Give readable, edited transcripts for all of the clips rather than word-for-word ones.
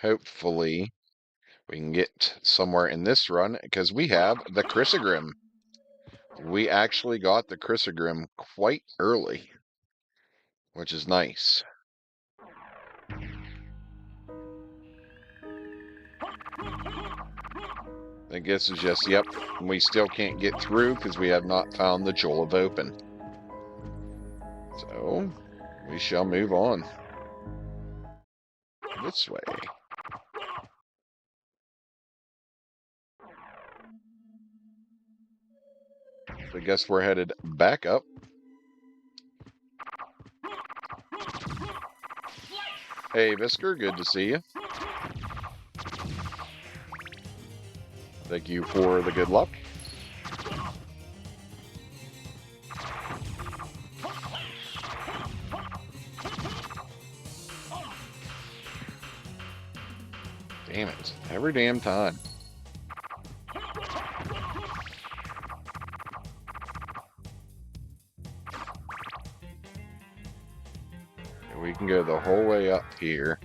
hopefully we can get somewhere in this run, because we have the Chrysogrim. We actually got the Chrysogrim quite early, which is nice. I guess it's just, yep, we still can't get through because we have not found the Jewel of Open. So, we shall move on. This way. I guess we're headed back up. Hey, Visker, good to see you. Thank you for the good luck. Damn it, every damn time. We can go the whole way up here.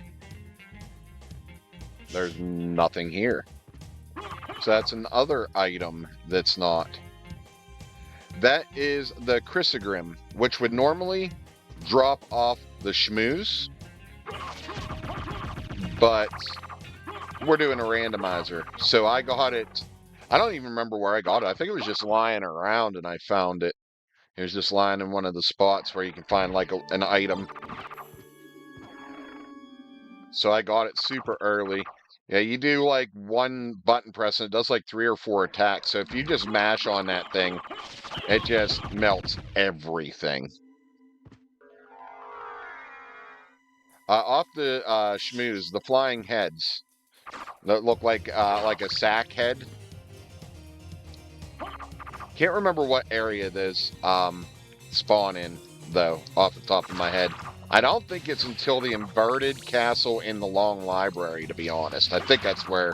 There's nothing here. So that's another item that's not. That is the Chrysogrim, which would normally drop off the schmooze, but we're doing a randomizer. So I got it. I don't even remember where I got it. I think it was just lying around and I found it. It was just lying in one of the spots where you can find like an item. So I got it super early. Yeah, you do like one button press and it does like 3 or 4 attacks. So if you just mash on that thing, it just melts everything. Off the schmooze, the flying heads that look like a sack head. Can't remember what area those spawn in, though, off the top of my head. I don't think it's until the inverted castle in the long library, to be honest. I think that's where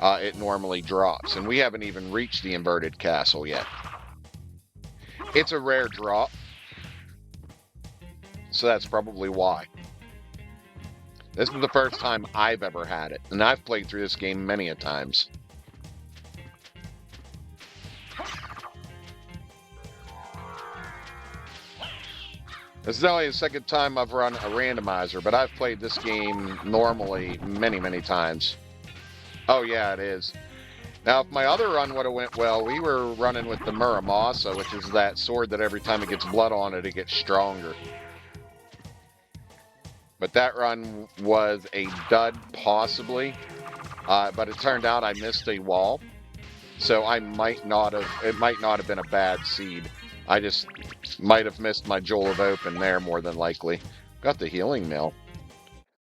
it normally drops, and we haven't even reached the inverted castle yet. It's a rare drop, so that's probably why. This is the first time I've ever had it, and I've played through this game many a times. This is only the second time I've run a randomizer, but I've played this game normally many, many times. Oh yeah, it is. Now, if my other run would have went well, we were running with the Muramasa, which is that sword that every time it gets blood on it, it gets stronger. But that run was a dud, possibly. But it turned out I missed a wall. So it might not have been a bad seed. I just might have missed my Jewel of Open there, more than likely. Got the healing mill.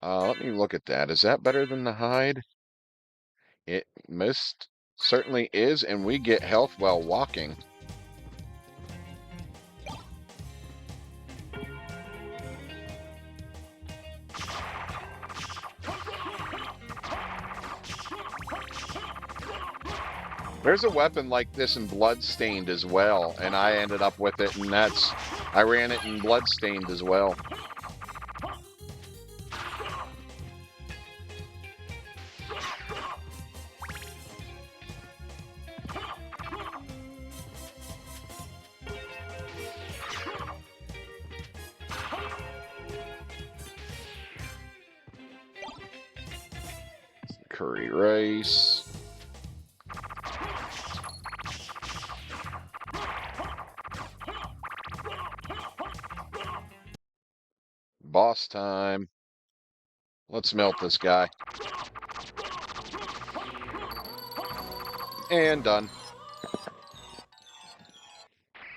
Let me look at that. Is that better than the hide? It most certainly is, and we get health while walking. There's a weapon like this in Bloodstained as well, and I ended up with it, and I ran it in Bloodstained as well. Curry rice. Boss time. Let's melt this guy. And done.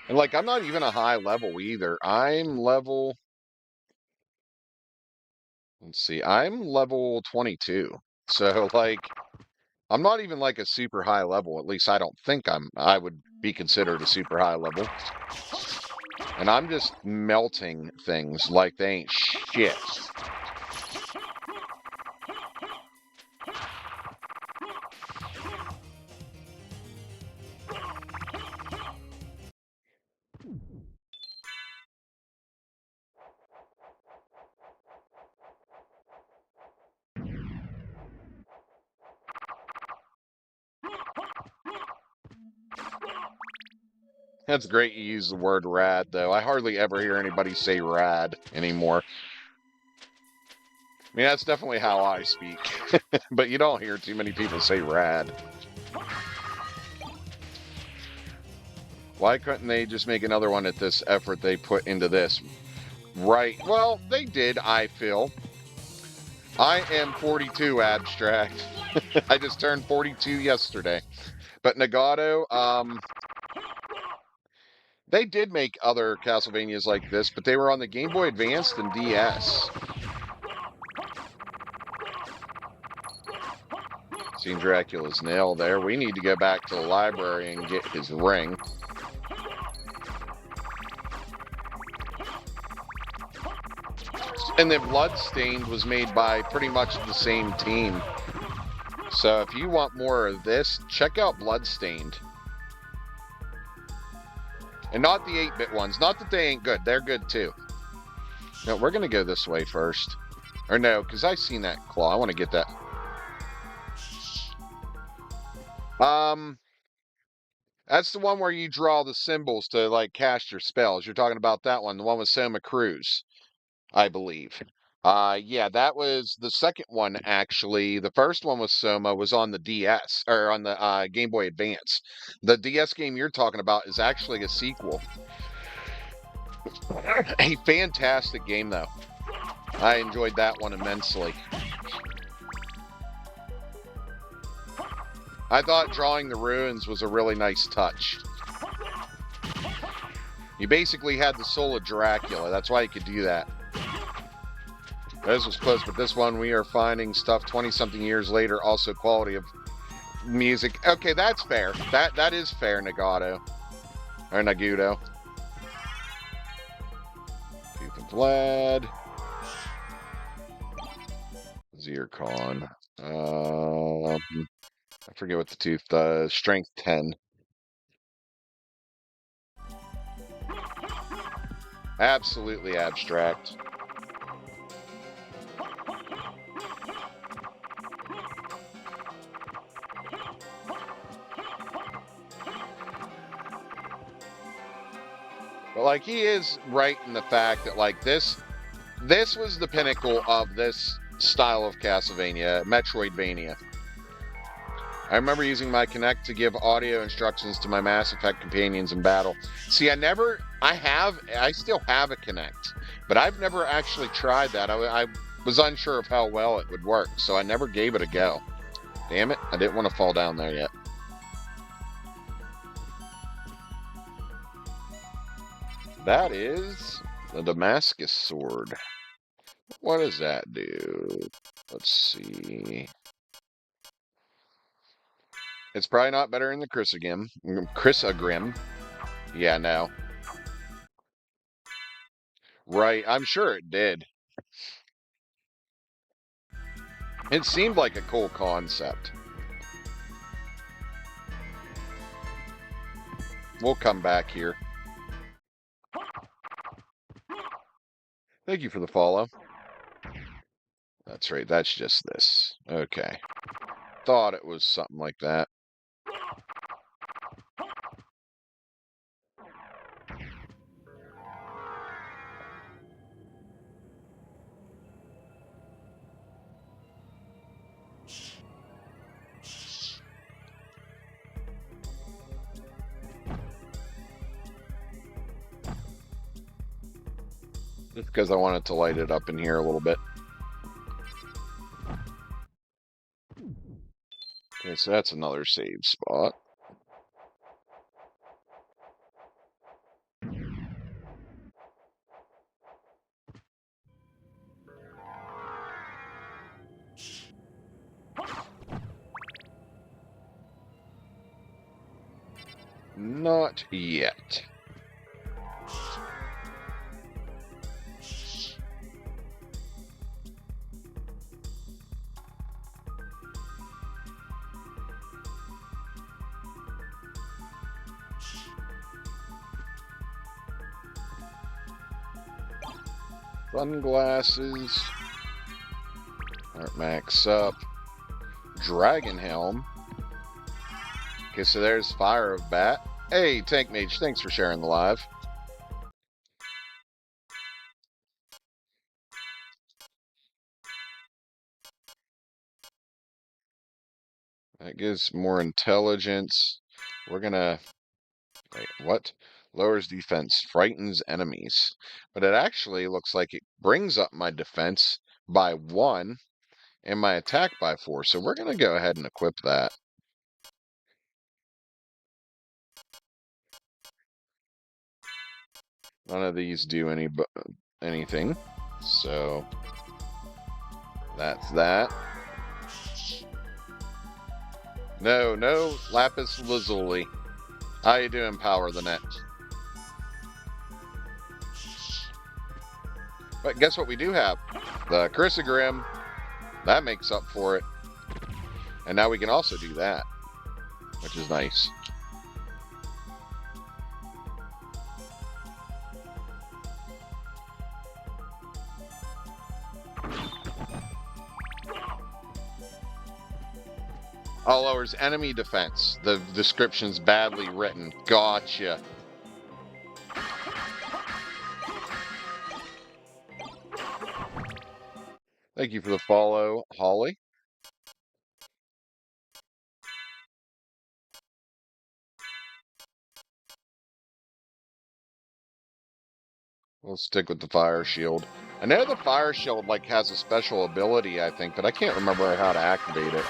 And like, I'm not even a high level either. I'm level... Let's see. I'm level 22. So, like, I'm not even like a super high level. At least I don't think I would be considered a super high level. And I'm just melting things like they ain't shit. That's great you use the word rad, though. I hardly ever hear anybody say rad anymore. I mean, that's definitely how I speak. But you don't hear too many people say rad. Why couldn't they just make another one at this effort they put into this? Right. Well, they did, I feel. I am 42, Abstract. I just turned 42 yesterday. But Nagato, they did make other Castlevanias like this, but they were on the Game Boy Advance and DS. Seen Dracula's nail there. We need to go back to the library and get his ring. And then Bloodstained was made by pretty much the same team. So if you want more of this, check out Bloodstained. And not the 8-bit ones. Not that they ain't good. They're good too. No, we're going to go this way first. Or no, because I've seen that claw. I want to get that. That's the one where you draw the symbols to, like, cast your spells. You're talking about that one. The one with Soma Cruz, I believe. Yeah, that was the second one, actually. The first one with Soma was on the DS, or on the Game Boy Advance. The DS game you're talking about is actually a sequel. A fantastic game, though. I enjoyed that one immensely. I thought drawing the ruins was a really nice touch. You basically had the soul of Dracula. That's why you could do that. This was close, but this one we are finding stuff 20-something years later. Also, quality of music. Okay, that's fair. That is fair, Nagato. Or Nagudo. Tooth of Vlad. Zircon. I forget what the tooth does. Strength 10. Absolutely abstract. But, like, he is right in the fact that, like, this was the pinnacle of this style of Castlevania, Metroidvania. I remember using my Kinect to give audio instructions to my Mass Effect companions in battle. See, I still have a Kinect, but I've never actually tried that. I was unsure of how well it would work, so I never gave it a go. Damn it, I didn't want to fall down there yet. That is the Damascus sword. What does that do? Let's see. It's probably not better than the Chrysogrim. Yeah, no. Right, I'm sure it did. It seemed like a cool concept. We'll come back here. Thank you for the follow. That's right, that's just this. Okay. Thought it was something like that. Just because I wanted to light it up in here a little bit. Okay, so that's another save spot. Not yet. Sunglasses. Alright, max up. Dragon Helm. Okay, so there's Fire of Bat. Hey, Tank Mage, thanks for sharing the live. That gives more intelligence. We're gonna... Wait, what? Lowers defense, frightens enemies. But it actually looks like it brings up my defense by 1 and my attack by 4. So we're gonna go ahead and equip that. None of these do anything. So that's that. No, Lapis Lazuli. How you doing, Power the Net? But guess what we do have? The Chrysogrim. That makes up for it. And now we can also do that, which is nice. Oh, lowers enemy defense. The description's badly written. Gotcha. Thank you for the follow, Holly. We'll stick with the fire shield. I know the fire shield like has a special ability, I think, but I can't remember how to activate it.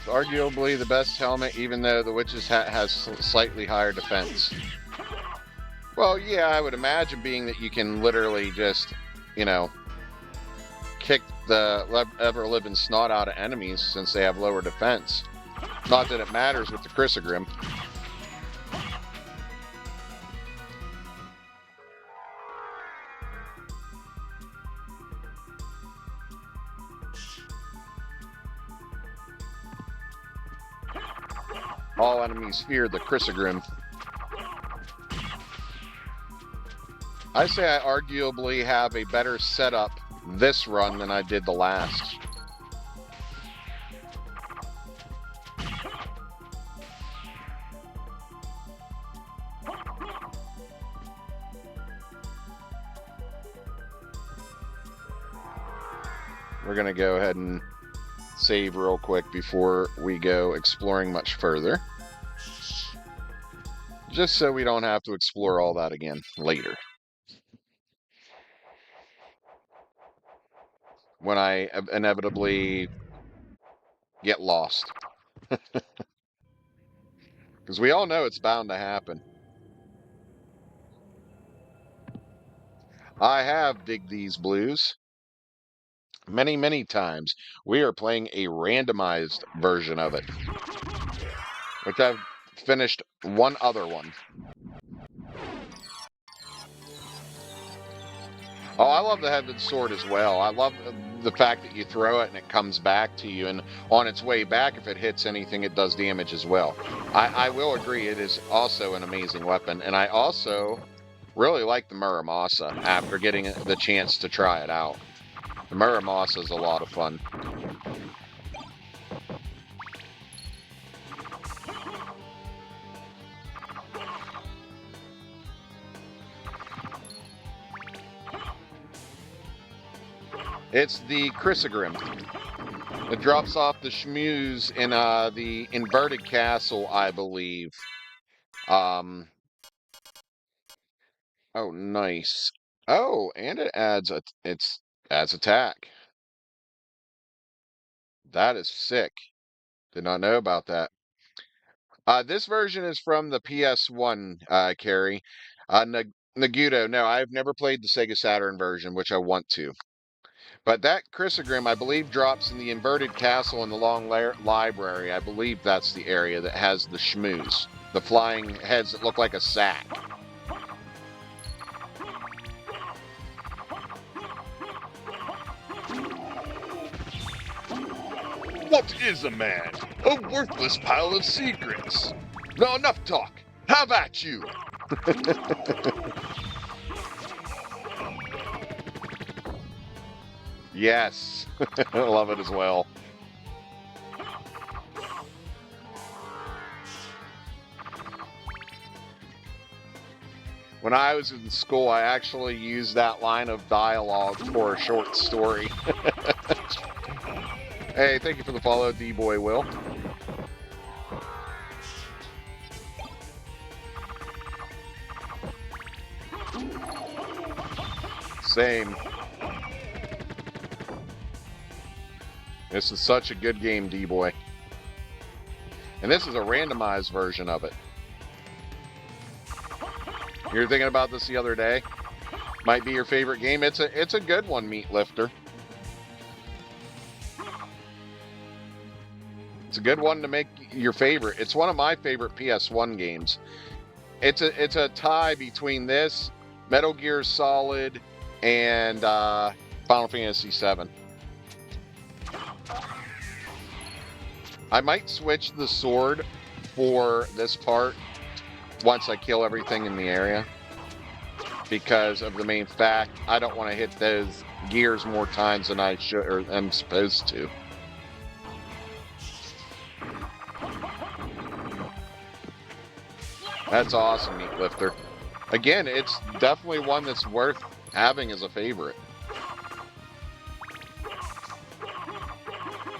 Arguably the best helmet, even though the witch's hat has slightly higher defense. Well, yeah, I would imagine, being that you can literally just, you know, kick the ever-living snot out of enemies since they have lower defense. Not that it matters with the Chrysogrim. All enemies fear the Chrysogrim. I say I arguably have a better setup this run than I did the last. We're going to go ahead and save real quick before we go exploring much further. Just so we don't have to explore all that again later, when I inevitably get lost. Because we all know it's bound to happen. I have Dig These Blues many, many times. We are playing a randomized version of it, which I've finished one other one. Oh, I love the Heaven's Sword as well. I love the fact that you throw it and it comes back to you, and on its way back, if it hits anything, it does damage as well. I will agree, it is also an amazing weapon, and I also really like the Muramasa after getting the chance to try it out. The Muramasa is a lot of fun. It's the Chrysogrim. It drops off the schmooze in the inverted castle, I believe. Oh, nice. Oh, and it adds adds attack. That is sick. Did not know about that. This version is from the PS1, Carrie. Naguto, no, I've never played the Sega Saturn version, which I want to. But that Chrysogrim, I believe, drops in the inverted castle in the long library. I believe that's the area that has the schmooze. The flying heads that look like a sack. What is a man? A worthless pile of secrets. Now enough talk. Have at you. Yes. I love it as well. When I was in school, I actually used that line of dialogue for a short story. Hey, thank you for the follow, D-Boy Will. Same. This is such a good game, D-Boy. And this is a randomized version of it. You were thinking about this the other day? Might be your favorite game. It's a good one, Meat Lifter. It's a good one to make your favorite. It's one of my favorite PS1 games. It's a tie between this, Metal Gear Solid, and Final Fantasy VII. I might switch the sword for this part once I kill everything in the area, because of the main fact I don't want to hit those gears more times than I should or am supposed to. That's awesome, Meat Lifter. Again, it's definitely one that's worth having as a favorite.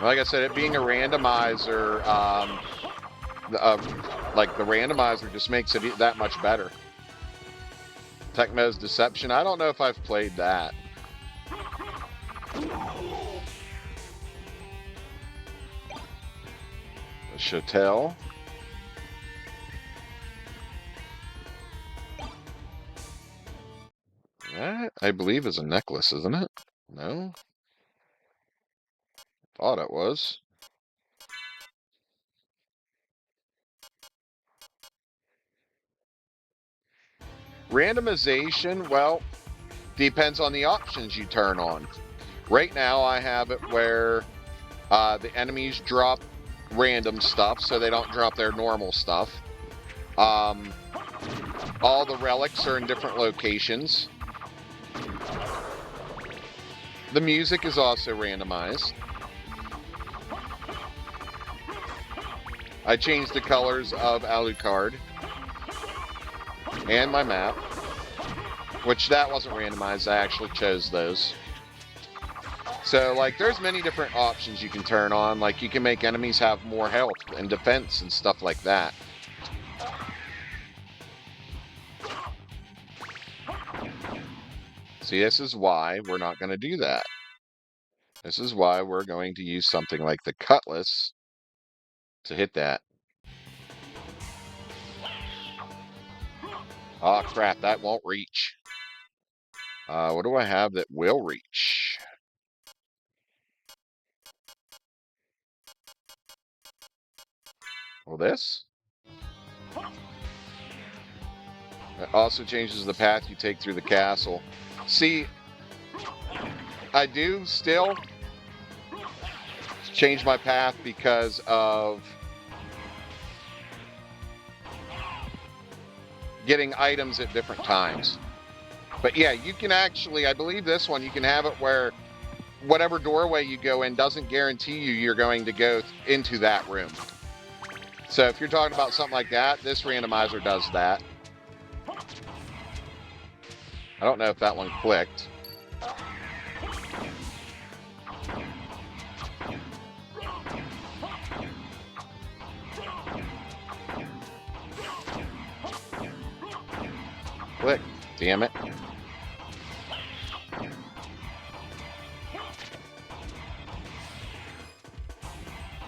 Like I said, it being a randomizer, like the randomizer just makes it that much better. Tecmo's Deception, I don't know if I've played that. The Chatel. That, I believe, is a necklace, isn't it? No? Thought it was. Randomization, well, depends on the options you turn on. Right now, I have it where the enemies drop random stuff, so they don't drop their normal stuff. All the relics are in different locations. The music is also randomized. I changed the colors of Alucard and my map, which that wasn't randomized. I actually chose those. So, like, there's many different options you can turn on. Like, you can make enemies have more health and defense and stuff like that. See, this is why we're not going to do that. This is why we're going to use something like the cutlass to hit that. Oh, crap, that won't reach. What do I have that will reach? Well, this? It also changes the path you take through the castle. See, I do still change my path because of getting items at different times. But yeah, you can actually, I believe this one, you can have it where whatever doorway you go in doesn't guarantee you're going to go into that room. So if you're talking about something like that, this randomizer does that. I don't know if that one clicked. Click. Damn it.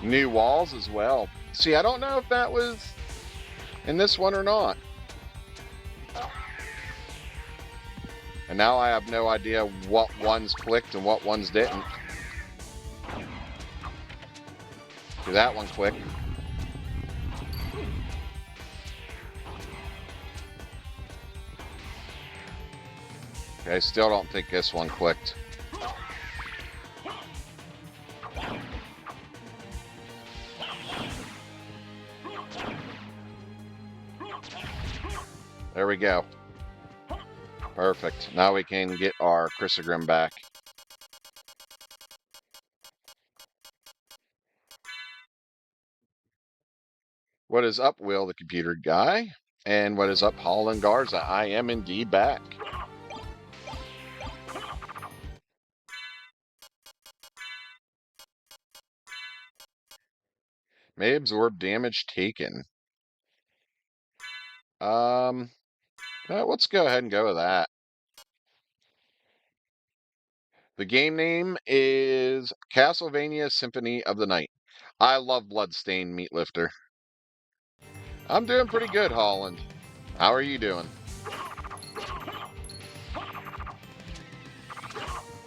New walls as well. See, I don't know if that was in this one or not. And now I have no idea what ones clicked and what ones didn't. See, that one clicked. Okay, I still don't think this one clicked. There we go. Perfect. Now we can get our Chrysogrim back. What is up, Will, the computer guy? And what is up, Holland Garza? I am indeed back. May absorb damage taken. Let's go ahead and go with that. The game name is Castlevania Symphony of the Night. I love Bloodstained Meatlifter. I'm doing pretty good, Holland. How are you doing?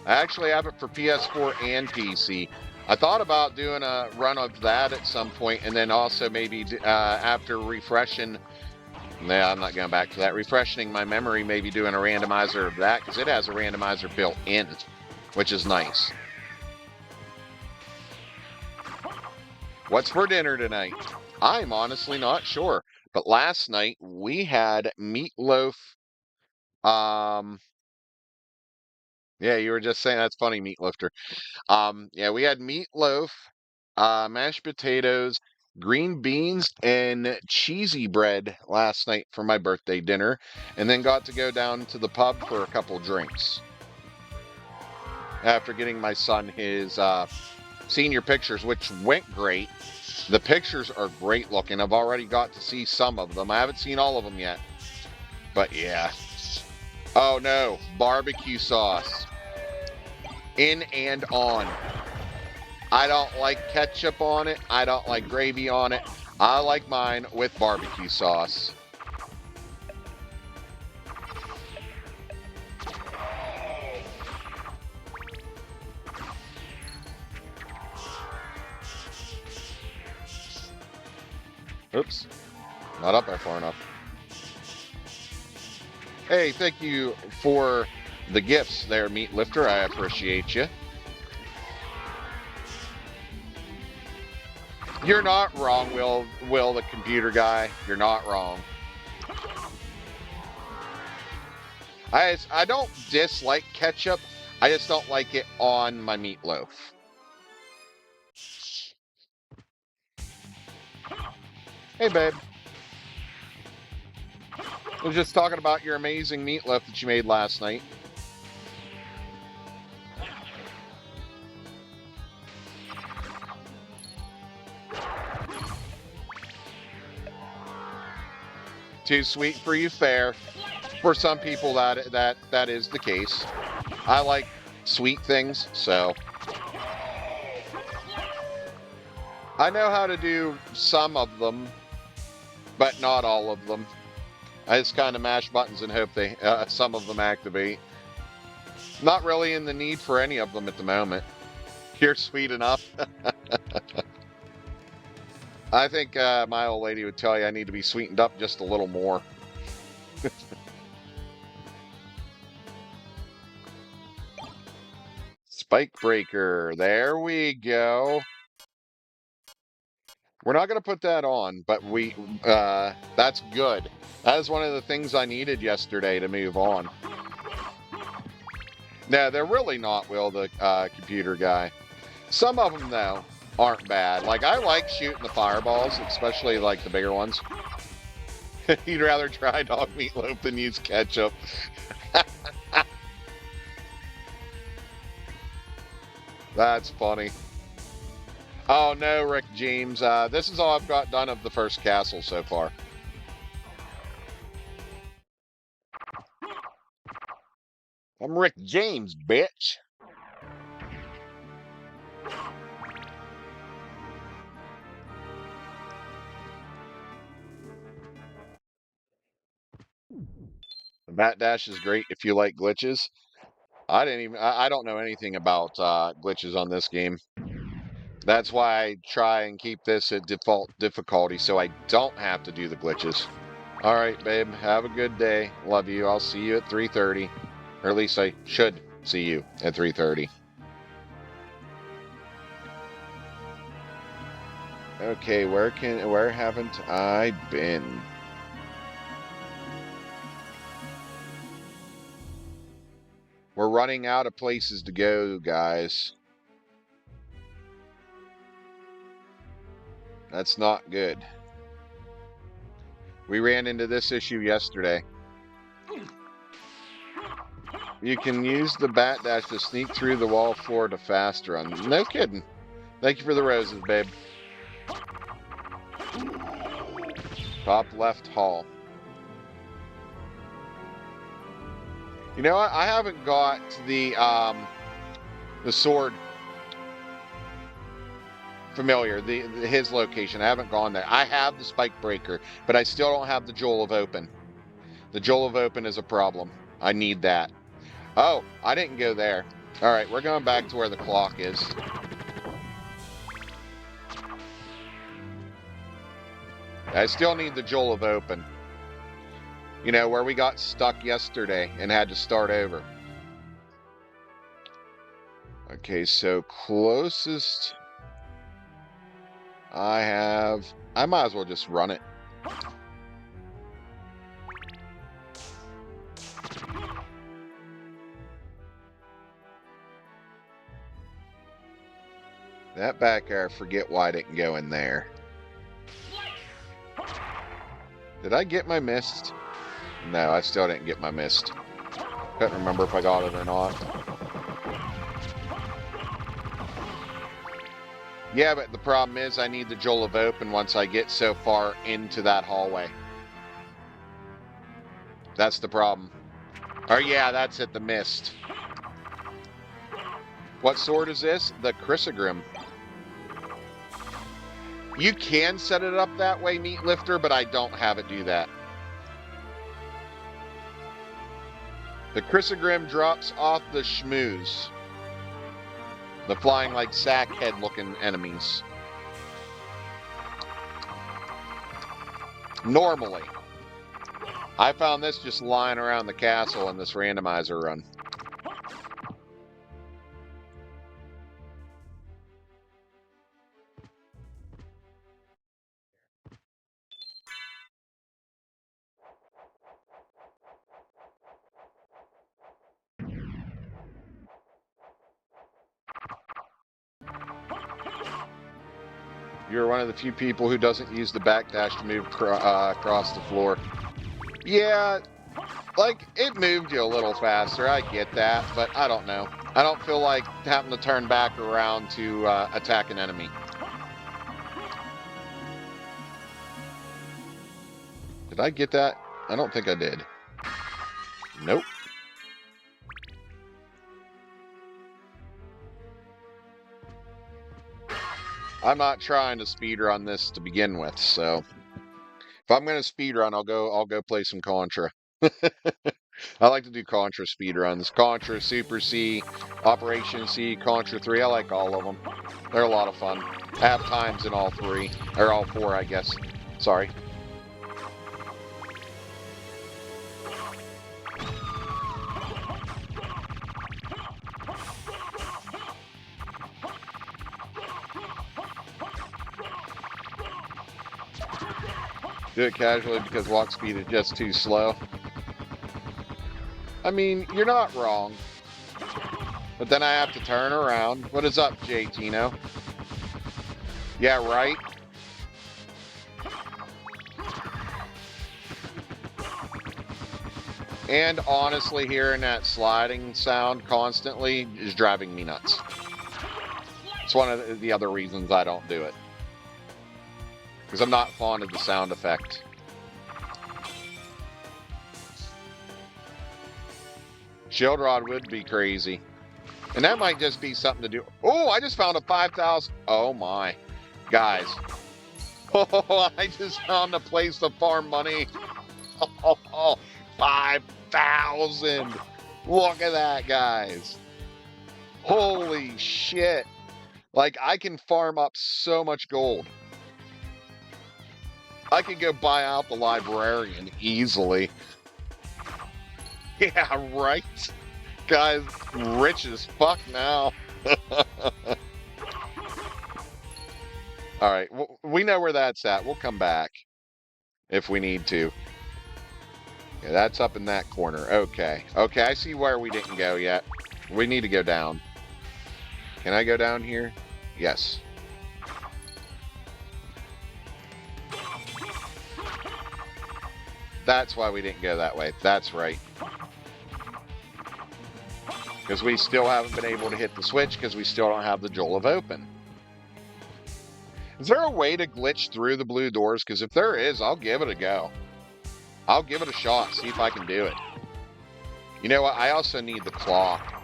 I actually have it for PS4 and PC. I thought about doing a run of that at some point, and then also maybe after refreshing. Yeah, I'm not going back to that. Refreshing my memory, maybe doing a randomizer of that, because it has a randomizer built in, which is nice. What's for dinner tonight? I'm honestly not sure. But last night we had meatloaf. Yeah, you were just saying that's funny, meatlifter. Yeah, we had meatloaf, mashed potatoes, green beans, and cheesy bread last night for my birthday dinner, and then got to go down to the pub for a couple drinks. After getting my son his senior pictures, which went great. The pictures are great looking. I've already got to see some of them. I haven't seen all of them yet. But yeah. Oh no, barbecue sauce. In and on. I don't like ketchup on it. I don't like gravy on it. I like mine with barbecue sauce. Oops. Not up there far enough. Hey, thank you for the gifts there, Meatlifter. I appreciate you. You're not wrong, Will, the computer guy. You're not wrong. I don't dislike ketchup. I just don't like it on my meatloaf. Hey, babe. I was just talking about your amazing meatloaf that you made last night. Too sweet for you, fair. For some people, that is the case. I like sweet things, so I know how to do some of them, but not all of them. I just kind of mash buttons and hope they some of them activate. Not really in the need for any of them at the moment. You're sweet enough. I think my old lady would tell you I need to be sweetened up just a little more. Spike breaker. There we go. We're not going to put that on, but that's good. That is one of the things I needed yesterday to move on. No, they're really not, Will, the computer guy. Some of them, though, aren't bad. Like, I like shooting the fireballs, especially, like, the bigger ones. You'd rather try dog meatloaf than use ketchup. That's funny. Oh, no, Rick James. This is all I've got done of the first castle so far. I'm Rick James, bitch. The Bat Dash is great if you like glitches. I don't know anything about glitches on this game. That's why I try and keep this at default difficulty so I don't have to do the glitches. All right, babe, have a good day. Love you. I'll see you at 3:30. Or at least I should see you at 3:30. Okay, where haven't I been? We're running out of places to go, guys. That's not good. We ran into this issue yesterday. You can use the Bat Dash to sneak through the wall floor to fast run. No kidding. Thank you for the roses, babe. Top left hall. You know what? I haven't got the sword familiar, his location. I haven't gone there. I have the spike breaker, but I still don't have the Jewel of Open. The Jewel of Open is a problem. I need that. Oh, I didn't go there. All right, we're going back to where the clock is. I still need the Jewel of Open. You know, where we got stuck yesterday and had to start over. Okay, so closest I might as well just run it. That back air, forget why I didn't go in there. Did I get my mist? No, I still didn't get my mist. Couldn't remember if I got it or not. Yeah, but the problem is I need the Jewel of Open once I get so far into that hallway. That's the problem. Or yeah, that's it, the mist. What sword is this? The Chrysogrim. You can set it up that way, Meat Lifter, but I don't have it do that. The Chrysogrim drops off the schmooze. The flying like sackhead looking enemies. Normally. I found this just lying around the castle in this randomizer run. You're one of the few people who doesn't use the backdash to move across the floor. Yeah, like, it moved you a little faster, I get that, but I don't know. I don't feel like having to turn back around to attack an enemy. Did I get that? I don't think I did. Nope. I'm not trying to speedrun this to begin with, so if I'm going to speedrun, I'll go play some Contra. I like to do Contra speedruns. Contra, Super C, Operation C, Contra 3. I like all of them. They're a lot of fun. I have times in all three. Or all four, I guess. Sorry. Do it casually because walk speed is just too slow. I mean, you're not wrong. But then I have to turn around. What is up, Jay Tino? Yeah, right? And honestly, hearing that sliding sound constantly is driving me nuts. It's one of the other reasons I don't do it. Because I'm not fond of the sound effect. Shield Rod would be crazy. And that might just be something to do. Oh, I just found a 5,000. Oh my. Guys. Oh, I just found a place to farm money. Oh, 5,000. 1,000. Look at that, guys. Holy shit. Like, I can farm up so much gold. I could go buy out the librarian easily. Yeah, right? Guys, rich as fuck now. Alright, we know where that's at. We'll come back if we need to. Yeah, that's up in that corner. Okay. Okay, I see where we didn't go yet. We need to go down. Can I go down here? Yes. That's why we didn't go that way. That's right. Because we still haven't been able to hit the switch because we still don't have the Joel of Open. Is there a way to glitch through the blue doors? Because if there is, I'll give it a go. I'll give it a shot, see if I can do it. You know what? I also need the clock.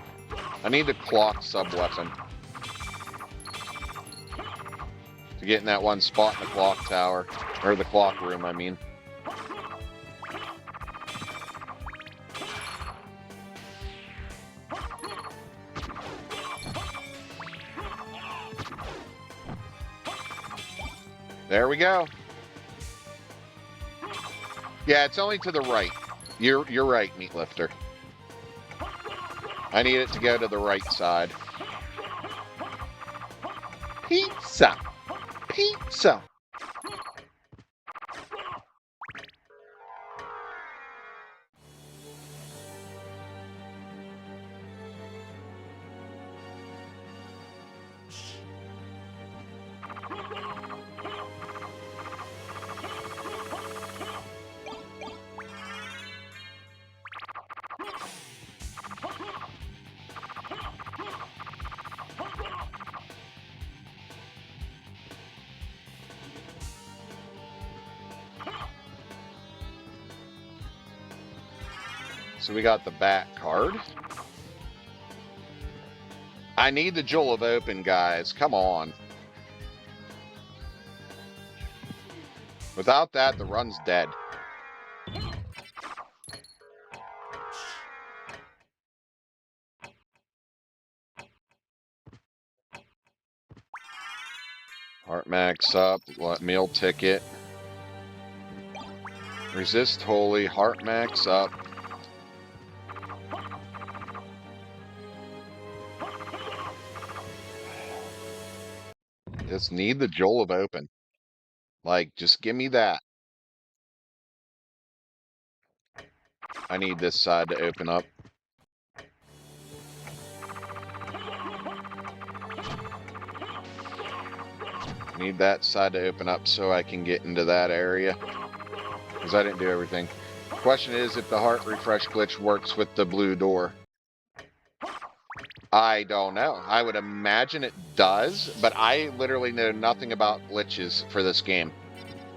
I need the clock sub-weapon. To get in that one spot in the clock tower. Or the clock room, I mean. There we go. Yeah, it's only to the right. You're right, Meat Lifter. I need it to go to the right side. Pizza! Pizza! So we got the bat card. I need the Joel of Open, guys. Come on. Without that, the run's dead. Heart max up. Meal ticket. Resist holy. Heart max up. Just need the Joel of Open. Like, just give me that. I need this side to open up. Need that side to open up so I can get into that area. Because I didn't do everything. Question is if the heart refresh glitch works with the blue door. I don't know. I would imagine it does, but I literally know nothing about glitches for this game.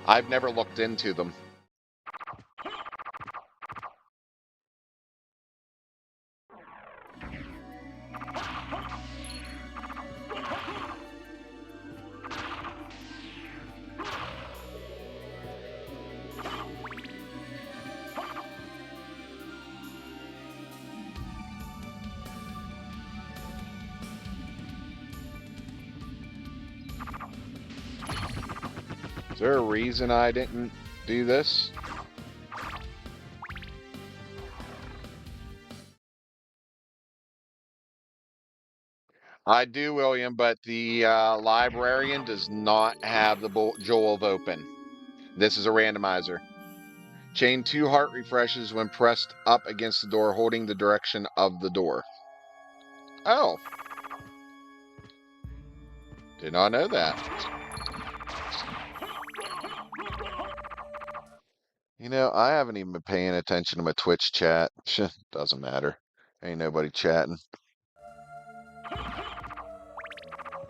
I've never looked into them. Is there a reason I didn't do this? I do, William, but the librarian does not have the Joel of Open. This is a randomizer. Chain 2 heart refreshes when pressed up against the door, holding the direction of the door. Oh. Did not know that. You know, I haven't even been paying attention to my Twitch chat. Doesn't matter. Ain't nobody chatting.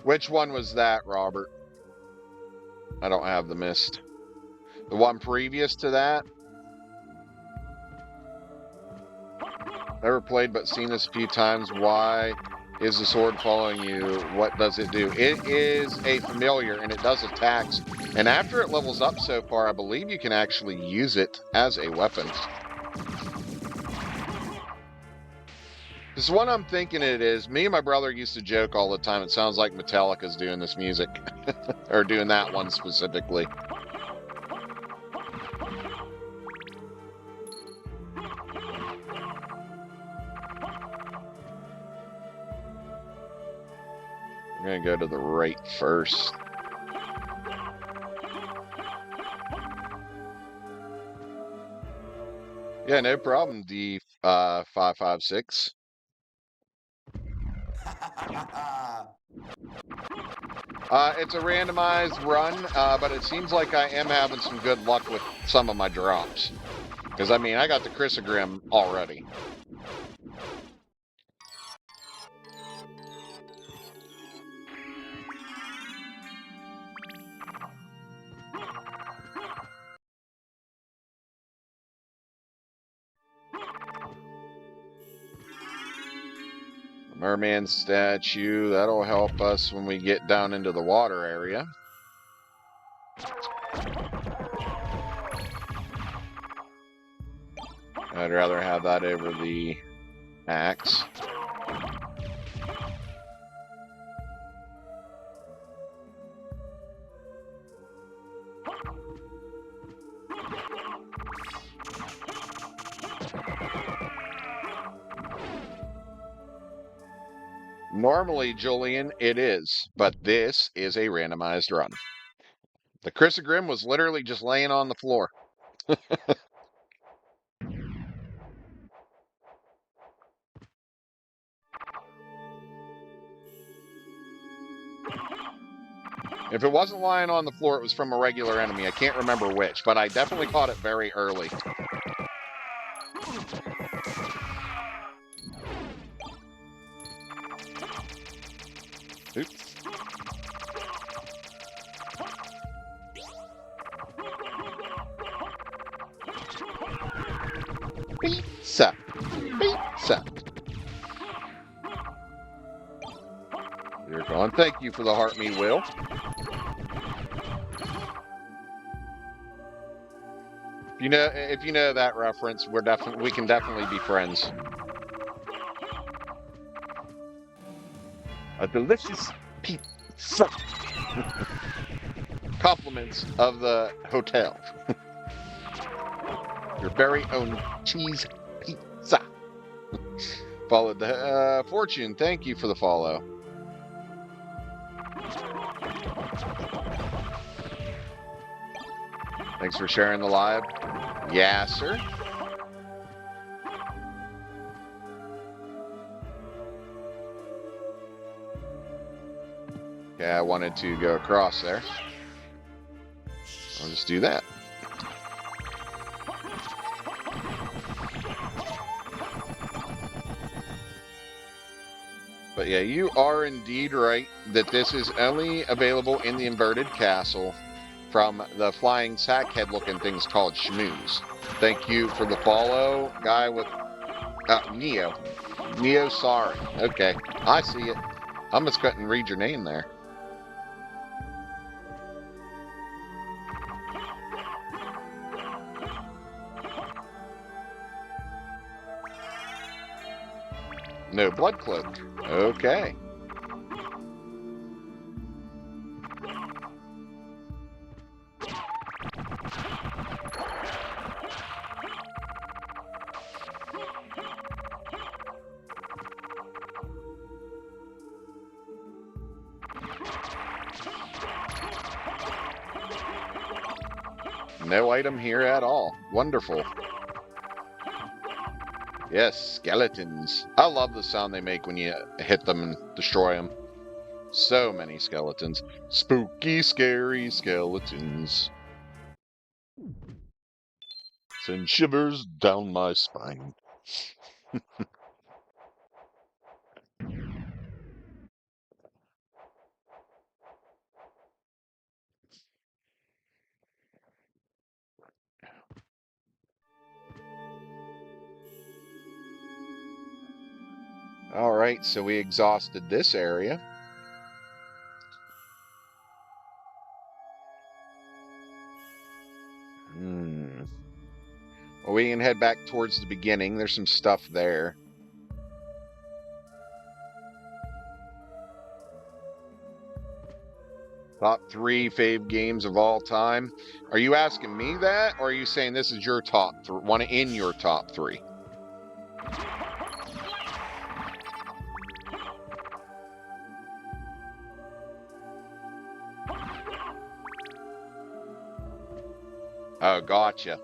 Which one was that, Robert? I don't have the mist. The one previous to that? Never played but seen this a few times. Why is the sword following you? What does it do? It is a familiar and it does attacks. And after it levels up so far, I believe you can actually use it as a weapon. Because what I'm thinking it is, me and my brother used to joke all the time, it sounds like Metallica's doing this music. Or doing that one specifically. I'm going to go to the right first. Yeah, no problem, D556. It's a randomized run, but it seems like I am having some good luck with some of my drops. Because, I mean, I got the Chrysogrim already. Merman statue, that'll help us when we get down into the water area. I'd rather have that over the axe. Normally, Julian, it is, but this is a randomized run. The Chrysogrim was literally just laying on the floor. If it wasn't lying on the floor, it was from a regular enemy. I can't remember which, but I definitely caught it very early. Oops. Pizza. Pizza. You're gone. Thank you for the heart me, Will. If you know that reference, we can definitely be friends. A delicious pizza. Compliments of the hotel. Your very own cheese pizza. Followed the Fortune. Thank you for the follow. Thanks for sharing the live. Yeah, sir. Yeah, I wanted to go across there. I'll just do that. But yeah, you are indeed right that this is only available in the inverted castle from the flying sackhead looking things called Shmooze. Thank you for the follow, guy with Neo. Neo, sorry. Okay, I see it. I almost couldn't read your name there. No blood cloak. Okay. No item here at all. Wonderful. Yes, skeletons. I love the sound they make when you hit them and destroy them. So many skeletons. Spooky, scary skeletons. Send shivers down my spine. Alright, so we exhausted this area. Well, we can head back towards the beginning. There's some stuff there. Top 3 fave games of all time. Are you asking me that, or are you saying this is your top one in your top 3? Oh, gotcha.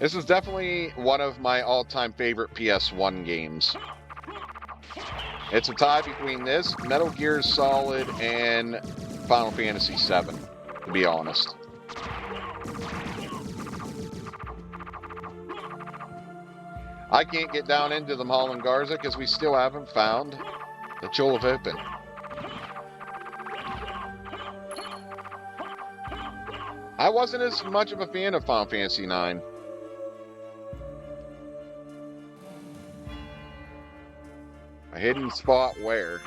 This is definitely one of my all-time favorite PS1 games. It's a tie between this, Metal Gear Solid, and Final Fantasy VII, to be honest. I can't get down into the Holland Garza because we still haven't found the Jewel of Open. I wasn't as much of a fan of Final Fantasy IX. A hidden spot where?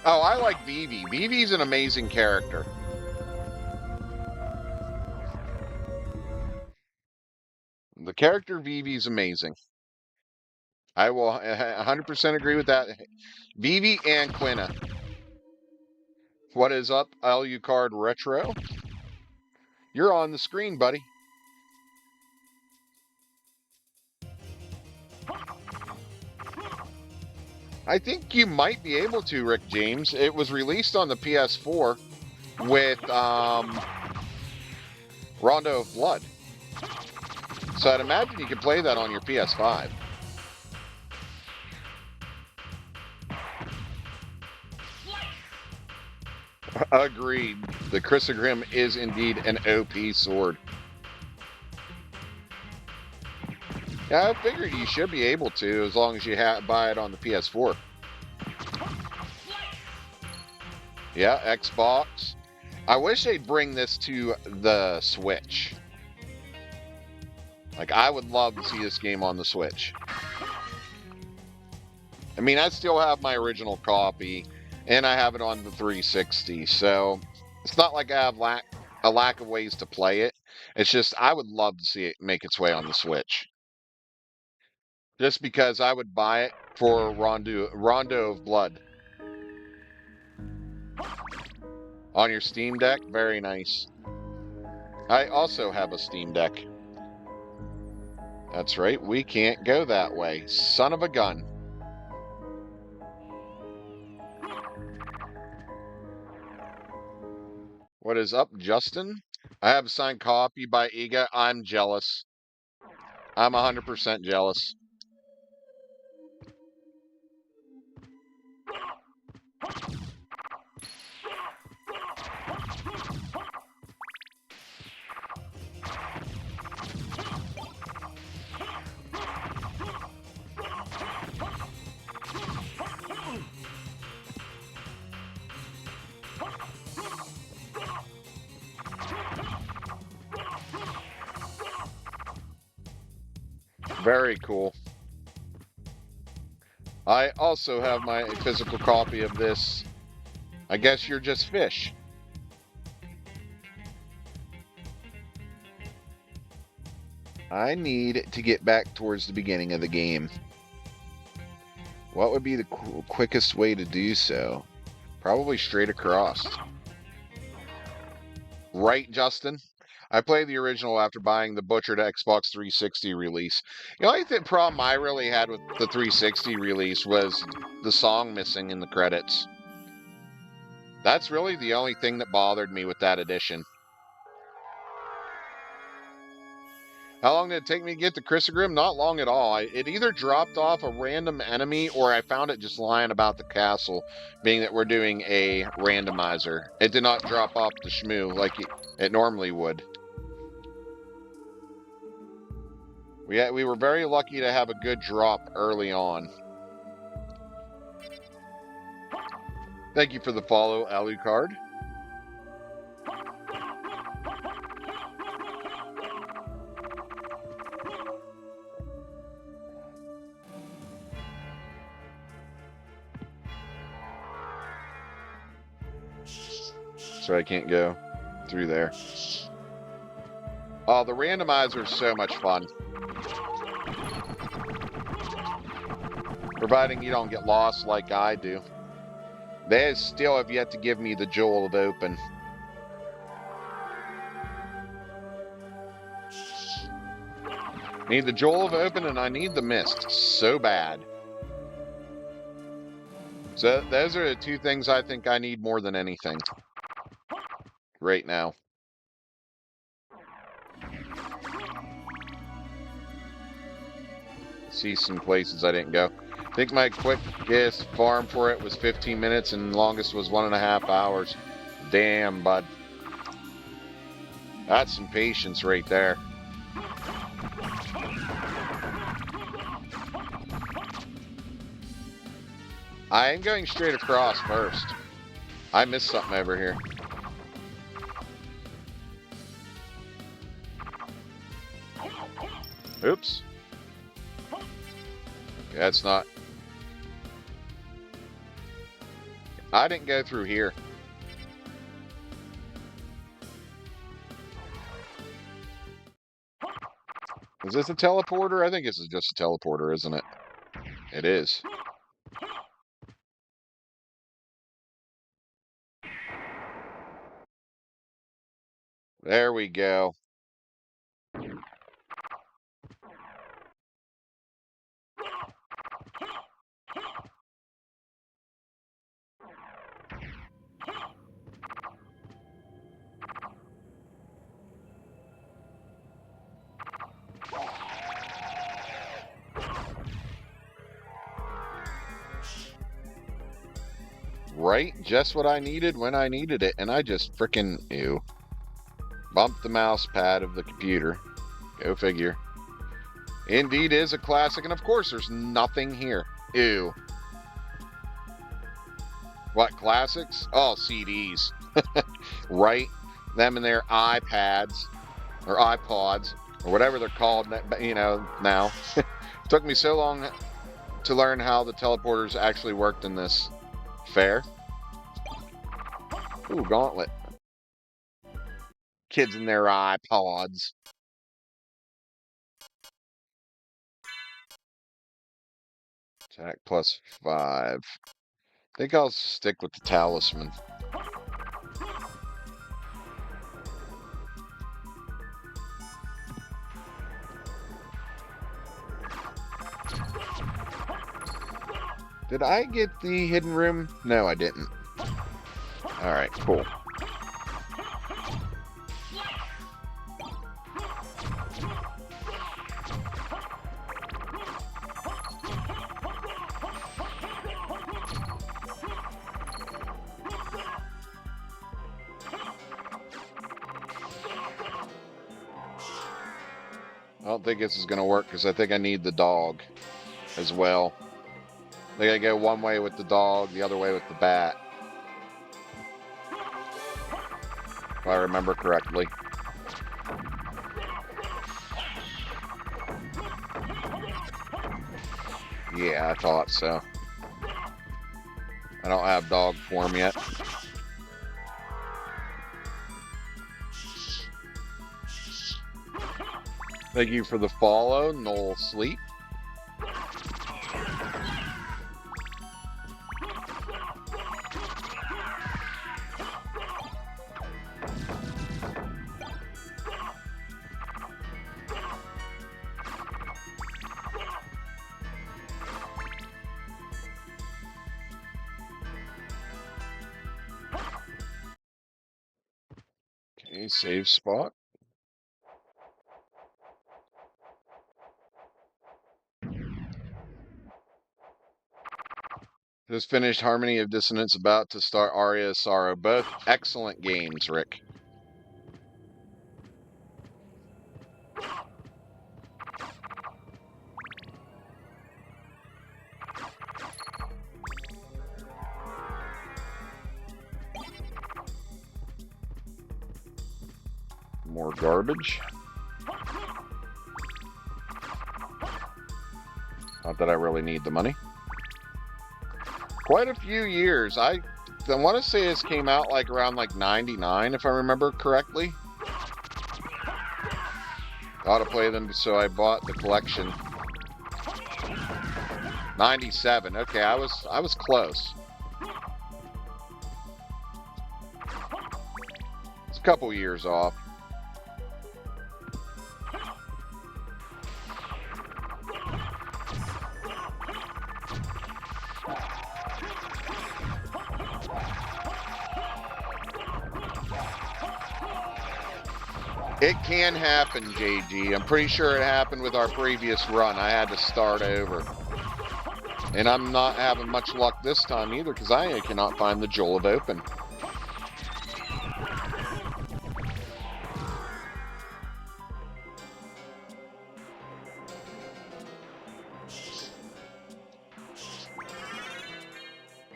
Oh, I like Vivi. Vivi's an amazing character. The character Vivi's amazing. I will 100% agree with that. Vivi and Quina. What is up, Alucard Retro? You're on the screen, buddy. I think you might be able to, Rick James. It was released on the PS4 with Rondo of Blood. So I'd imagine you could play that on your PS5. Agreed. The Chrysogrim is indeed an OP sword. Yeah, I figured you should be able to as long as you buy it on the PS4. Yeah, Xbox. I wish they'd bring this to the Switch. Like, I would love to see this game on the Switch. I mean, I still have my original copy, and I have it on the 360, so it's not like I have a lack of ways to play it. It's just, I would love to see it make its way on the Switch. Just because I would buy it for Rondo of Blood. On your Steam Deck? Very nice. I also have a Steam Deck. That's right, we can't go that way. Son of a gun. What is up, Justin? I have a signed copy by Iga. I'm jealous. I'm 100% jealous. Very cool. I also have my physical copy of this. I guess you're just fish. I need to get back towards the beginning of the game. What would be the quickest way to do so? Probably straight across. Right, Justin? I played the original after buying the butchered Xbox 360 release. The only problem I really had with the 360 release was the song missing in the credits. That's really the only thing that bothered me with that edition. How long did it take me to get the Chrysogrim? Not long at all. It either dropped off a random enemy or I found it just lying about the castle, being that we're doing a randomizer. It did not drop off the shmoo like it normally would. We were very lucky to have a good drop early on. Thank you for the follow, Alucard. So I can't go through there. Oh, the randomizer is so much fun. Providing you don't get lost like I do. They still have yet to give me the Jewel of Open. Need the Jewel of Open and I need the Mist so bad. So those are the two things I think I need more than anything right now. See some places I didn't go. I think my quickest farm for it was 15 minutes and longest was 1.5 hours. Damn, bud. That's some patience right there. I am going straight across first. I missed something over here. Oops. Okay, that's not... I didn't go through here. Is this a teleporter? I think this is just a teleporter, isn't it? It is. There we go. Right? Just what I needed when I needed it. And I just frickin' ew. Bumped the mouse pad of the computer. Go figure. Indeed is a classic. And of course there's nothing here. Ew. What, classics? Oh, CDs. Right? Them and their iPads. Or iPods. Or whatever they're called, you know, now. Took me so long to learn how the teleporters actually worked in this. Fair. Ooh, gauntlet. Kids and their iPods. Attack +5. I think I'll stick with the talisman. Did I get the hidden room? No, I didn't. Alright, cool. I don't think this is going to work because I think I need the dog as well. I think I go one way with the dog, the other way with the bat. If I remember correctly. Yeah, I thought so. I don't have dog form yet. Thank you for the follow, Noel Sleep. Okay, save spot. Just finished Harmony of Dissonance, about to start Aria of Sorrow. Both excellent games, Rick. More garbage. Not that I really need the money. Quite a few years. I I want to say this came out like around like 99, if I remember correctly. I ought to play them, so I bought the collection. 97. Okay, I was close. It's a couple years off. It can happen, JG. I'm pretty sure it happened with our previous run. I had to start over. And I'm not having much luck this time either, because I cannot find the Jewel of Open.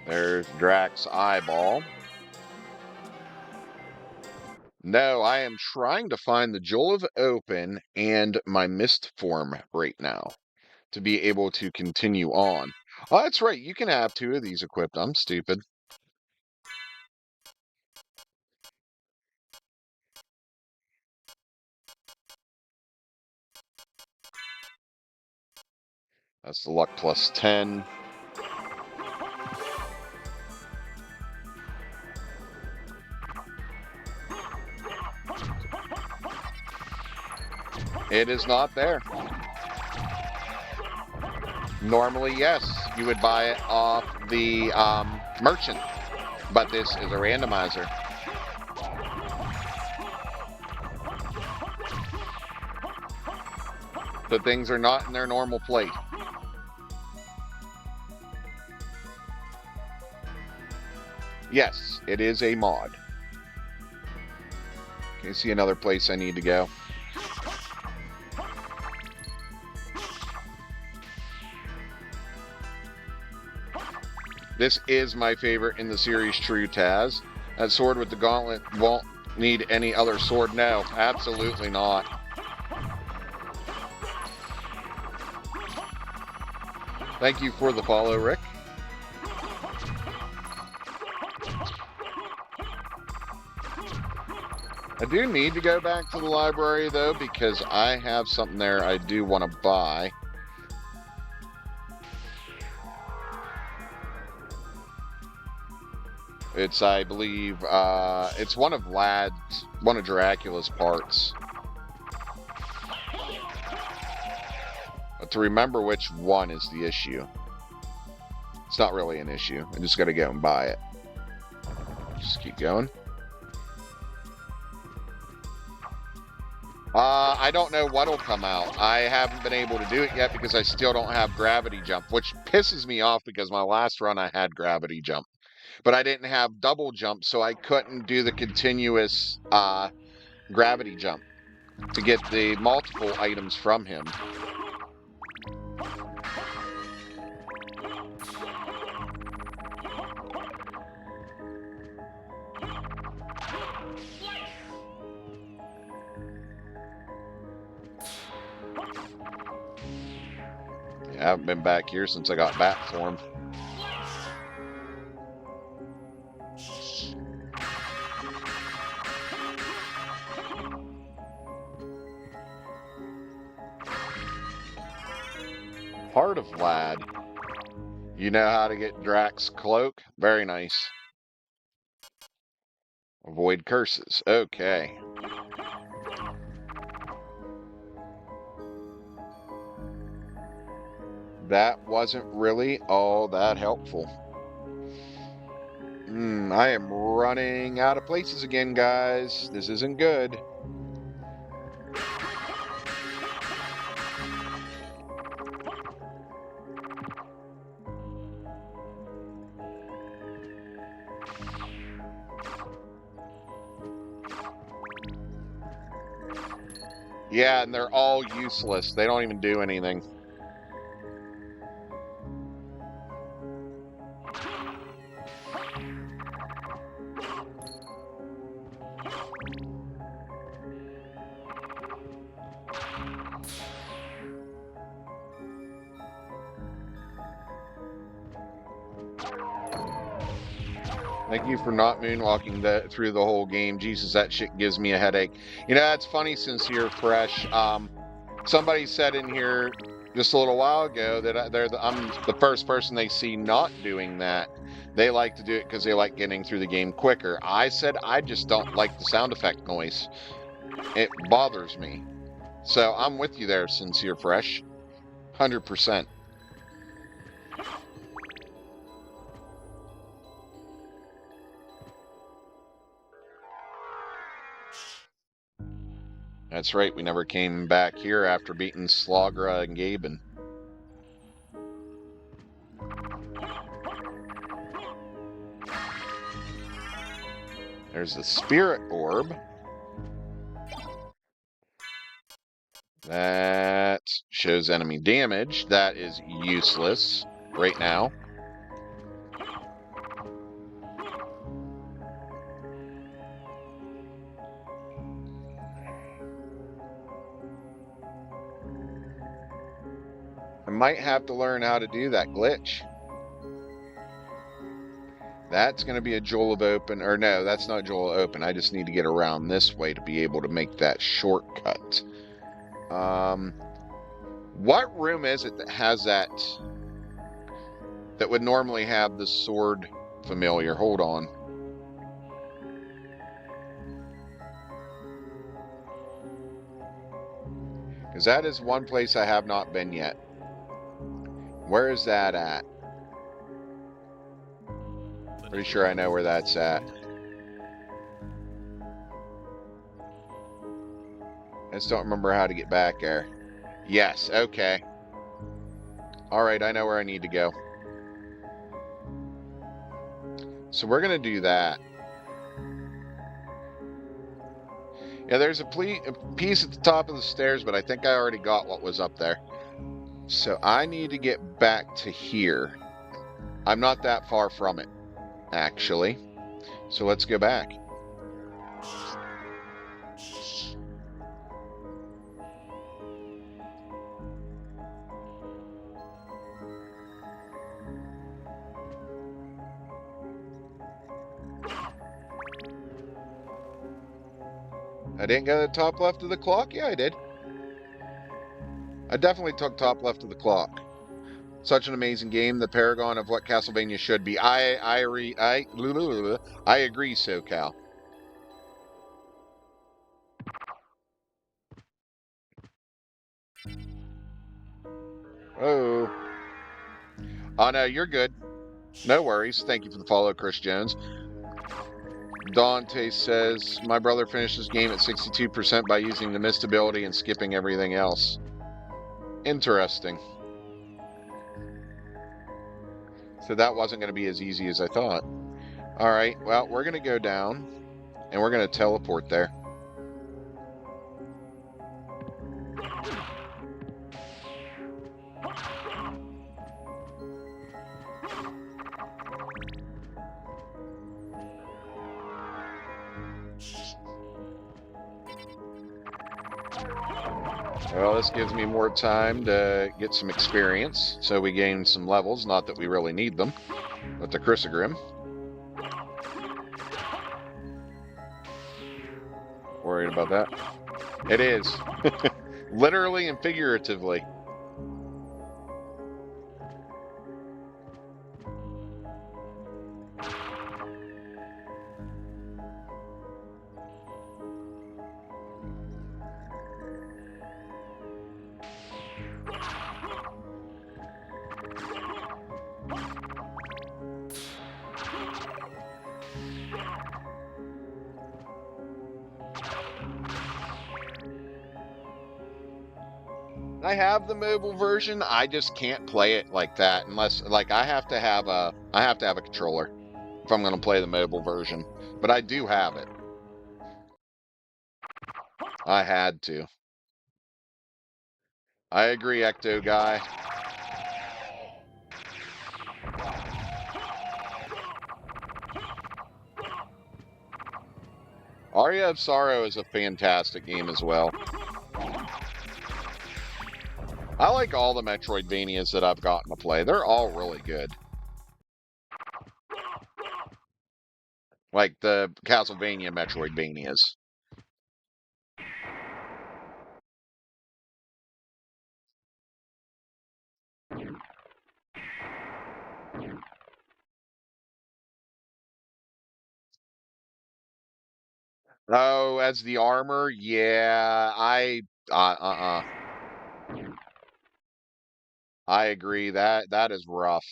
There's Drax's eyeball. No, I am trying to find the Jewel of Open and my Mist form right now to be able to continue on. Oh, that's right. You can have 2 of these equipped. I'm stupid. That's the luck plus 10. It is not there. Normally, yes, you would buy it off the merchant, but this is a randomizer. The things are not in their normal plate. Yes, it is a mod. Can you see another place I need to go? This is my favorite in the series, True Taz. That sword with the gauntlet won't need any other sword. No, absolutely not. Thank you for the follow, Rick. I do need to go back to the library, though, because I have something there I do want to buy. It's, I believe, it's one of Dracula's parts. But to remember which one is the issue. It's not really an issue. I just gotta go and buy it. Just keep going. I don't know what'll come out. I haven't been able to do it yet because I still don't have gravity jump, which pisses me off because my last run I had gravity jump. But I didn't have double jump, so I couldn't do the continuous gravity jump to get the multiple items from him. Yeah, I haven't been back here since I got bat form. Heart of Vlad. You know how to get Drax's cloak? Very nice. Avoid curses. Okay. That wasn't really all that helpful. I am running out of places again, guys. This isn't good. Yeah, and they're all useless. They don't even do anything. Thank you for not moonwalking through the whole game. Jesus, that shit gives me a headache. You know, that's funny since you're fresh. Somebody said in here just a little while ago that I'm the first person they see not doing that. They like to do it because they like getting through the game quicker. I said I just don't like the sound effect noise. It bothers me. So I'm with you there, Sincere Fresh. 100%. That's right, we never came back here after beating Slogra and Gaben. There's the Spirit Orb. That shows enemy damage. That is useless right now. I might have to learn how to do that glitch. That's going to be a Jewel of Open, or no, that's not Jewel of Open. I just need to get around this way to be able to make that shortcut. What room is it that has that would normally have the sword familiar? Hold on. Because that is one place I have not been yet. Where is that at? Pretty sure I know where that's at. I just don't remember how to get back there. Yes, okay. Alright, I know where I need to go. So we're going to do that. Yeah, there's a piece at the top of the stairs, but I think I already got what was up there. So I need to get back to here. I'm not that far from it, actually. So let's go back. I didn't go to the top left of the clock? Yeah, I did. I definitely took top left of the clock. Such an amazing game, the paragon of what Castlevania should be. I agree, SoCal. Oh. Oh, no, you're good. No worries. Thank you for the follow, Chris Jones. Dante says, my brother finished this game at 62% by using the mist ability and skipping everything else. Interesting. So that wasn't going to be as easy as I thought. Alright, well, we're going to go down, and we're going to teleport there. Well, this gives me more time to get some experience, so we gain some levels, not that we really need them, but the Chrysogrim. Worried about that? It is. Literally and figuratively. I have the mobile version. I just can't play it like that unless, like, I have to have a controller if I'm going to play the mobile version. But I do have it. I had to. I agree, Ecto guy. Aria of Sorrow is a fantastic game as well. I like all the Metroidvanias that I've gotten to play. They're all really good. Like the Castlevania Metroidvanias. Oh, as the armor? Yeah, I agree. That is rough.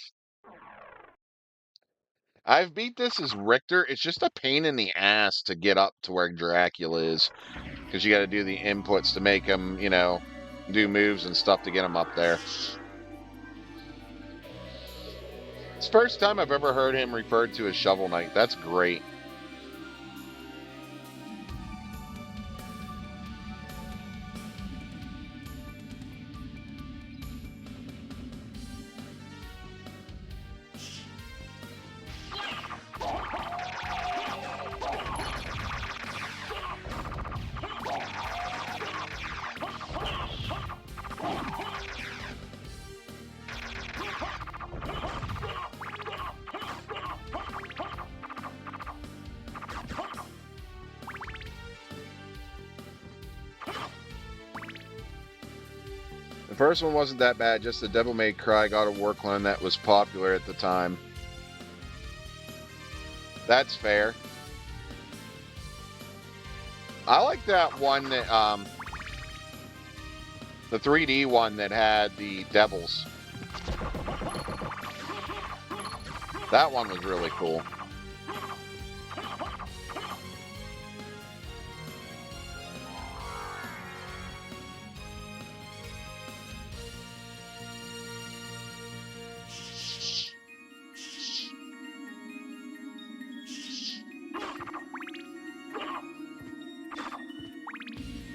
I've beat this as Richter. It's just a pain in the ass to get up to where Dracula is. Because you got to do the inputs to make him, do moves and stuff to get him up there. It's the first time I've ever heard him referred to as Shovel Knight. That's great. The first one wasn't that bad, just the Devil May Cry God of War clone that was popular at the time. That's fair. I like that one that, the 3D one that had the devils. That one was really cool.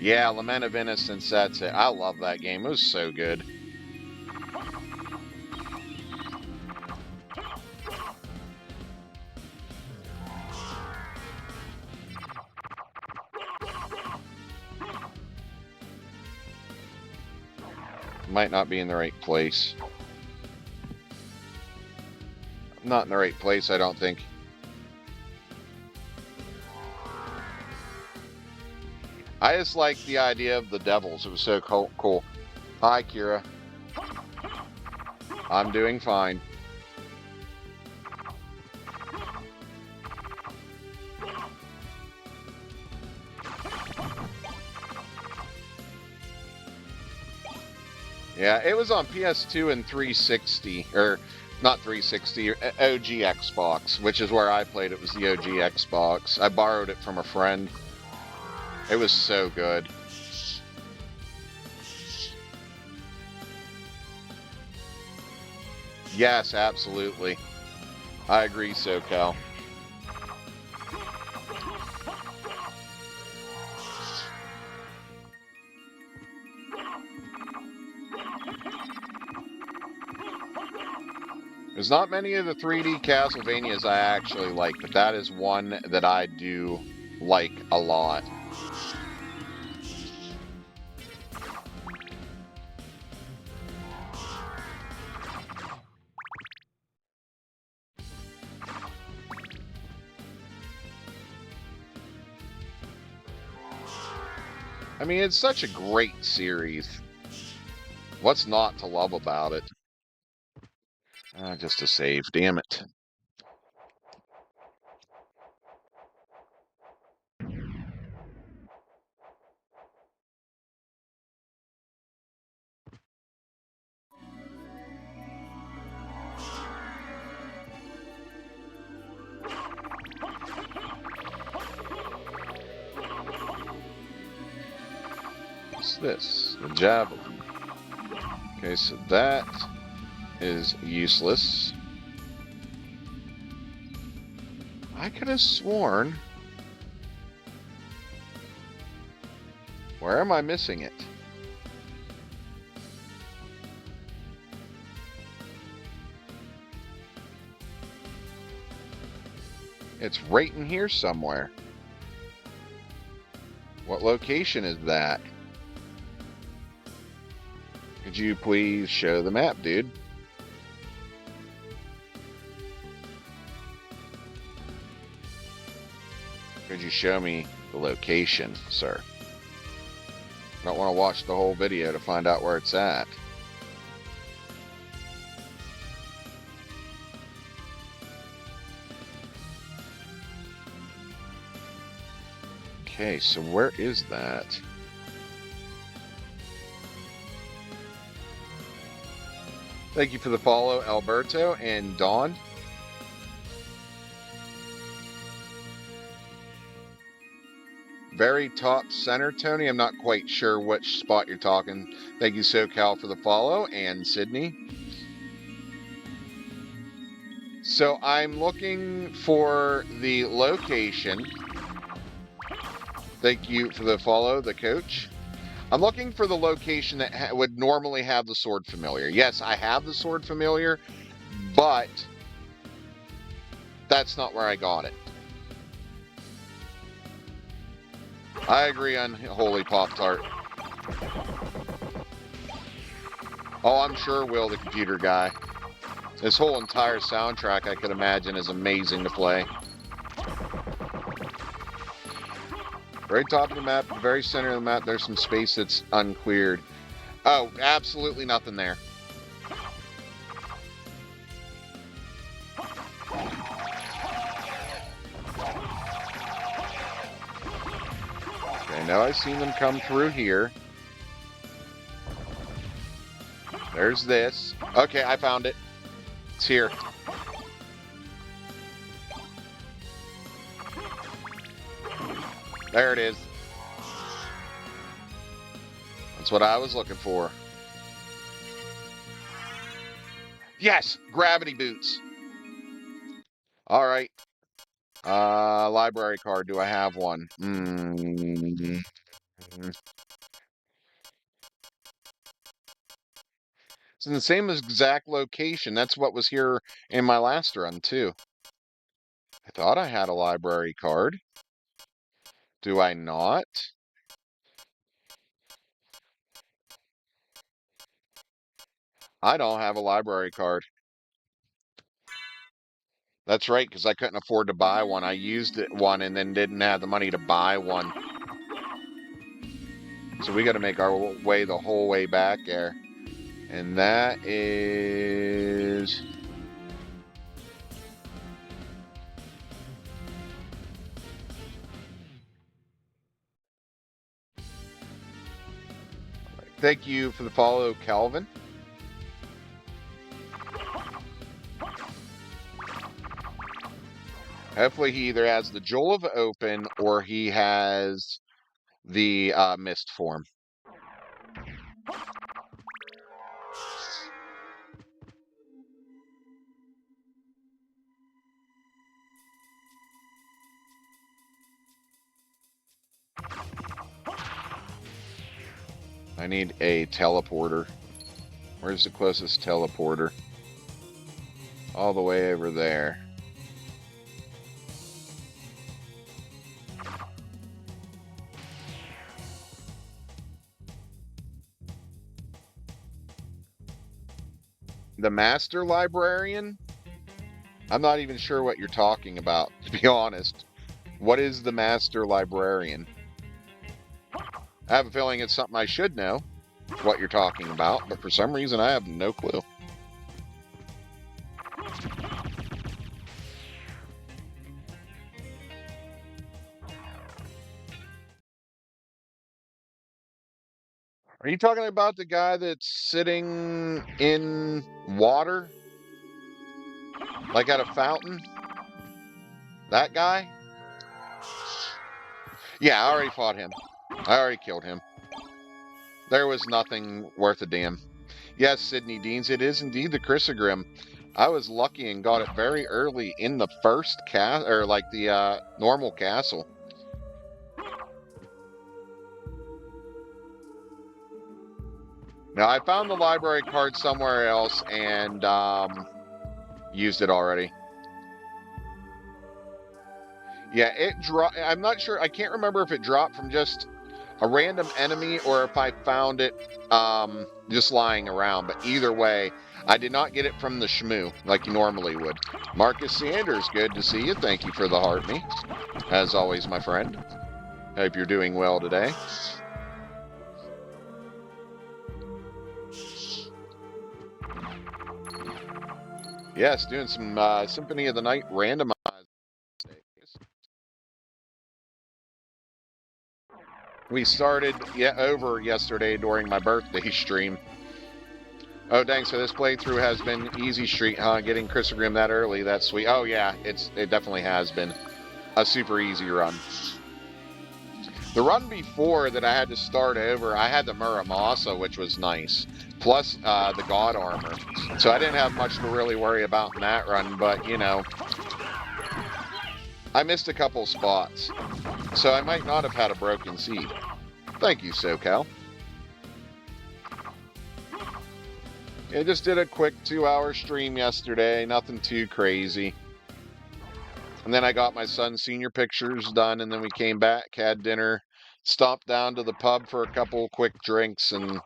Yeah, Lament of Innocence, that's it. I love that game. It was so good. Might not be in the right place. I'm not in the right place, I don't think. I just like the idea of the devils. It was so cool. Hi, Kira. I'm doing fine. Yeah, it was on PS2 and 360, or not 360, OG Xbox, which is where I played. It was the OG Xbox. I borrowed it from a friend. It was so good. Yes, absolutely. I agree, SoCal. There's not many of the 3D Castlevanias I actually like, but that is one that I do like a lot. I mean, it's such a great series. What's not to love about it? Just a save, damn it. What's this? A javelin. Okay, so that is useless. I could have sworn... Where am I missing it? It's right in here somewhere. What location is that? Could you please show the map, dude? Could you show me the location, sir? I don't want to watch the whole video to find out where it's at. Okay, so where is that? Thank you for the follow, Alberto and Dawn. Very top center, Tony. I'm not quite sure which spot you're talking. Thank you, SoCal, for the follow, and Sydney. So I'm looking for the location. Thank you for the follow, the coach. I'm looking for the location that would normally have the sword familiar. Yes, I have the sword familiar, but that's not where I got it. I agree on Holy Pop-Tart. Oh, I'm sure Will, the computer guy. This whole entire soundtrack, I could imagine, is amazing to play. Very top of the map, very center of the map, there's some space that's uncleared. Oh, absolutely nothing there. Okay, now I've seen them come through here. There's this. Okay, I found it. It's here. There it is. That's what I was looking for. Yes! Gravity boots. Alright. Library card. Do I have one? It's in the same exact location. That's what was here in my last run, too. I thought I had a library card. Do I not? I don't have a library card. That's right, because I couldn't afford to buy one. I used one and then didn't have the money to buy one. So we got to make our way the whole way back there. And that is... Thank you for the follow, Calvin. Hopefully he either has the Jewel of Open or he has the Mist form. I need a teleporter. Where's the closest teleporter? All the way over there. The Master Librarian? I'm not even sure what you're talking about, to be honest. What is the Master Librarian? I have a feeling it's something I should know what you're talking about, but for some reason I have no clue. Are you talking about the guy that's sitting in water? Like at a fountain? That guy? Yeah, I already fought him. I already killed him. There was nothing worth a damn. Yes, Sydney Deans, it is indeed the Chrysogrim. I was lucky and got it very early in the first or like the normal castle. Now, I found the library card somewhere else and used it already. Yeah, it dropped. I'm not sure. I can't remember if it dropped from just a random enemy or if I found it just lying around. But either way, I did not get it from the shmoo like you normally would. Marcus Sanders, good to see you. Thank you for the heart me. As always, my friend. Hope you're doing well today. Yes, doing some Symphony of the Night randomizer. We started over yesterday during my birthday stream. Oh, dang, so this playthrough has been easy street, huh? Getting Chris Grim that early, that's sweet. Oh, yeah, it definitely has been a super easy run. The run before that I had to start over, I had the Muramasa, which was nice, plus the God Armor. So I didn't have much to really worry about in that run, but, you know, I missed a couple spots. So I might not have had a broken seed. Thank you, SoCal. I just did a quick 2-hour stream yesterday, nothing too crazy. And then I got my son's senior pictures done, and then we came back, had dinner, stopped down to the pub for a couple quick drinks, and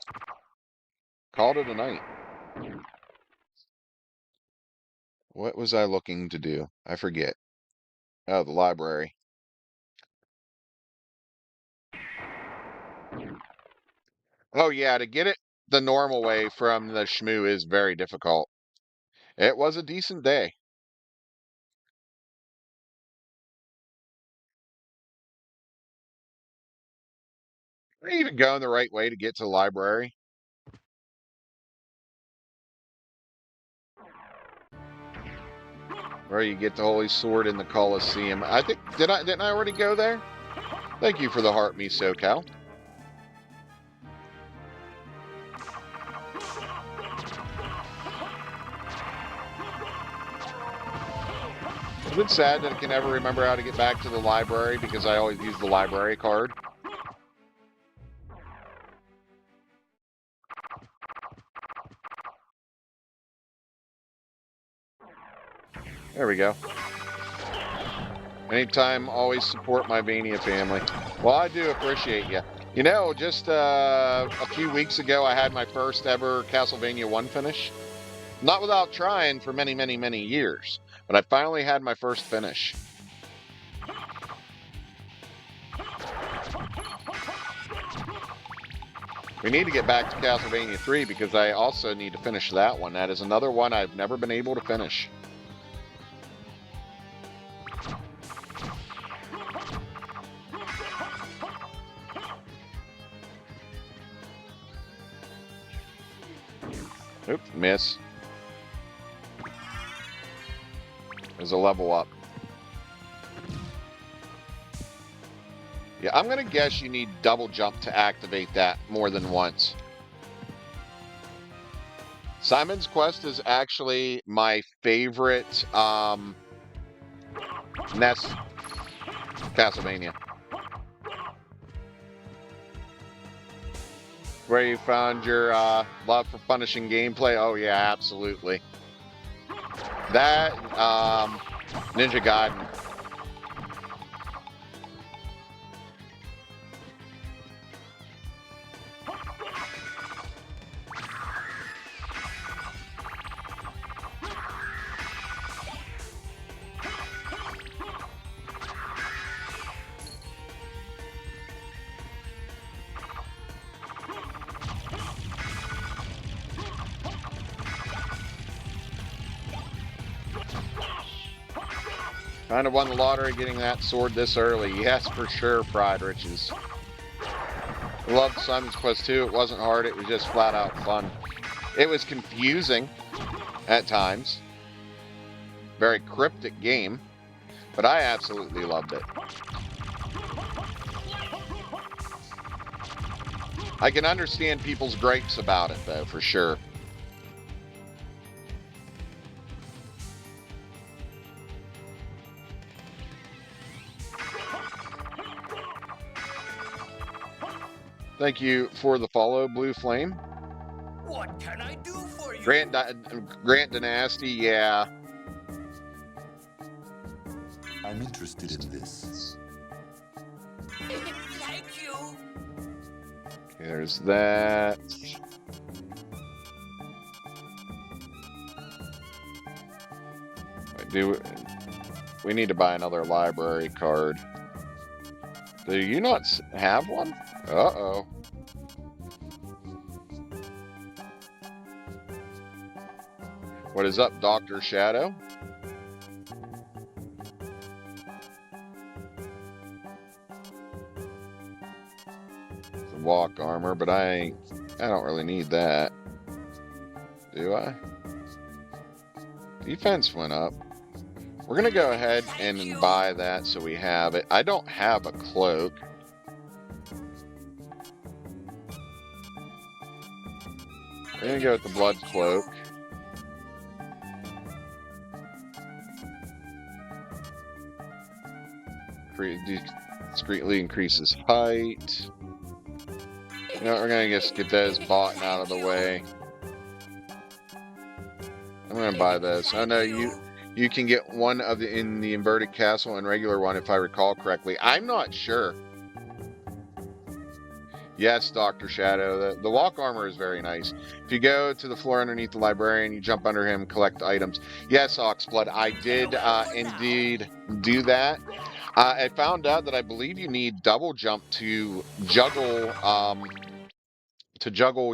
called it a night. What was I looking to do? I forget. Oh, the library. Oh, yeah, to get it the normal way from the shmoo is very difficult. It was a decent day. Are you even going the right way to get to the library? Where you get the Holy Sword in the Colosseum. I think, didn't I already go there? Thank you for the heart me, SoCal. It's a bit sad that I can never remember how to get back to the library because I always use the library card. There we go. Anytime, always support my Vania family. Well, I do appreciate you. You know, just a few weeks ago, I had my first ever Castlevania 1 finish. Not without trying for many, many, many years. But I finally had my first finish. We need to get back to Castlevania 3 because I also need to finish that one. That is another one I've never been able to finish. Oop, miss. There's a level up. Yeah, I'm going to guess you need double jump to activate that more than once. Simon's Quest is actually my favorite NES Castlevania. Where you found your love for punishing gameplay? Oh yeah, absolutely. That, Ninja Gaiden. Kind of won the lottery getting that sword this early. Yes, for sure, Pride Riches. I loved Simon's Quest 2. It wasn't hard. It was just flat out fun. It was confusing at times. Very cryptic game. But I absolutely loved it. I can understand people's gripes about it, though, for sure. Thank you for the follow, Blue Flame. What can I do for you? Grant Dynasty, yeah. I'm interested in this. Thank you. There's that. We need to buy another library card. Do you not have one? Uh-oh. What is up, Dr. Shadow? Some walk armor, but I don't really need that. Do I? Defense went up. We're going to go ahead and buy that so we have it. I don't have a cloak. We're going to go with the blood cloak. Discreetly increases height. You know, we're going to just get those bought and out of the way. I'm going to buy this. Oh no, you can get one of the in the inverted castle and regular one if I recall correctly. I'm not sure. Yes, Dr. Shadow. The walk armor is very nice. If you go to the floor underneath the librarian, you jump under him, collect items. Yes, Oxblood, I did indeed do that. I found out that I believe you need double jump to juggle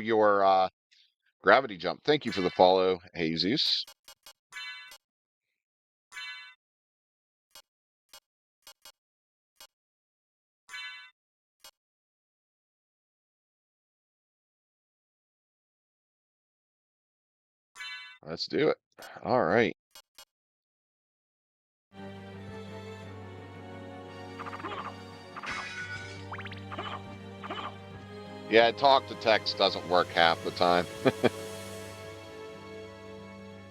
your gravity jump. Thank you for the follow, Jesus. Let's do it. All right. Yeah, talk to text doesn't work half the time.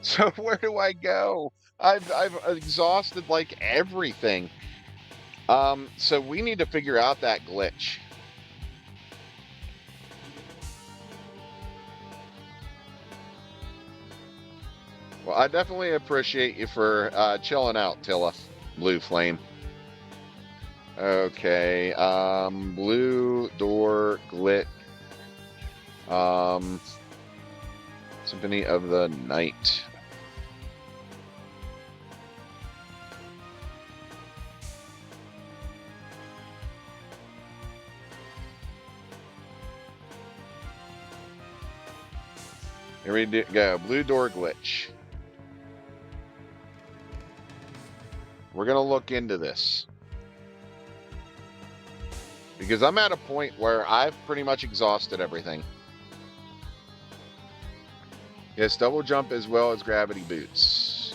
So where do I go? I've exhausted like everything. So we need to figure out that glitch. Well, I definitely appreciate you for chilling out, Tilla. Blue Flame. Okay, blue door glitch. Symphony of the Night. Here we go. Blue door glitch. We're going to look into this. Because I'm at a point where I've pretty much exhausted everything. Yes, double jump as well as gravity boots.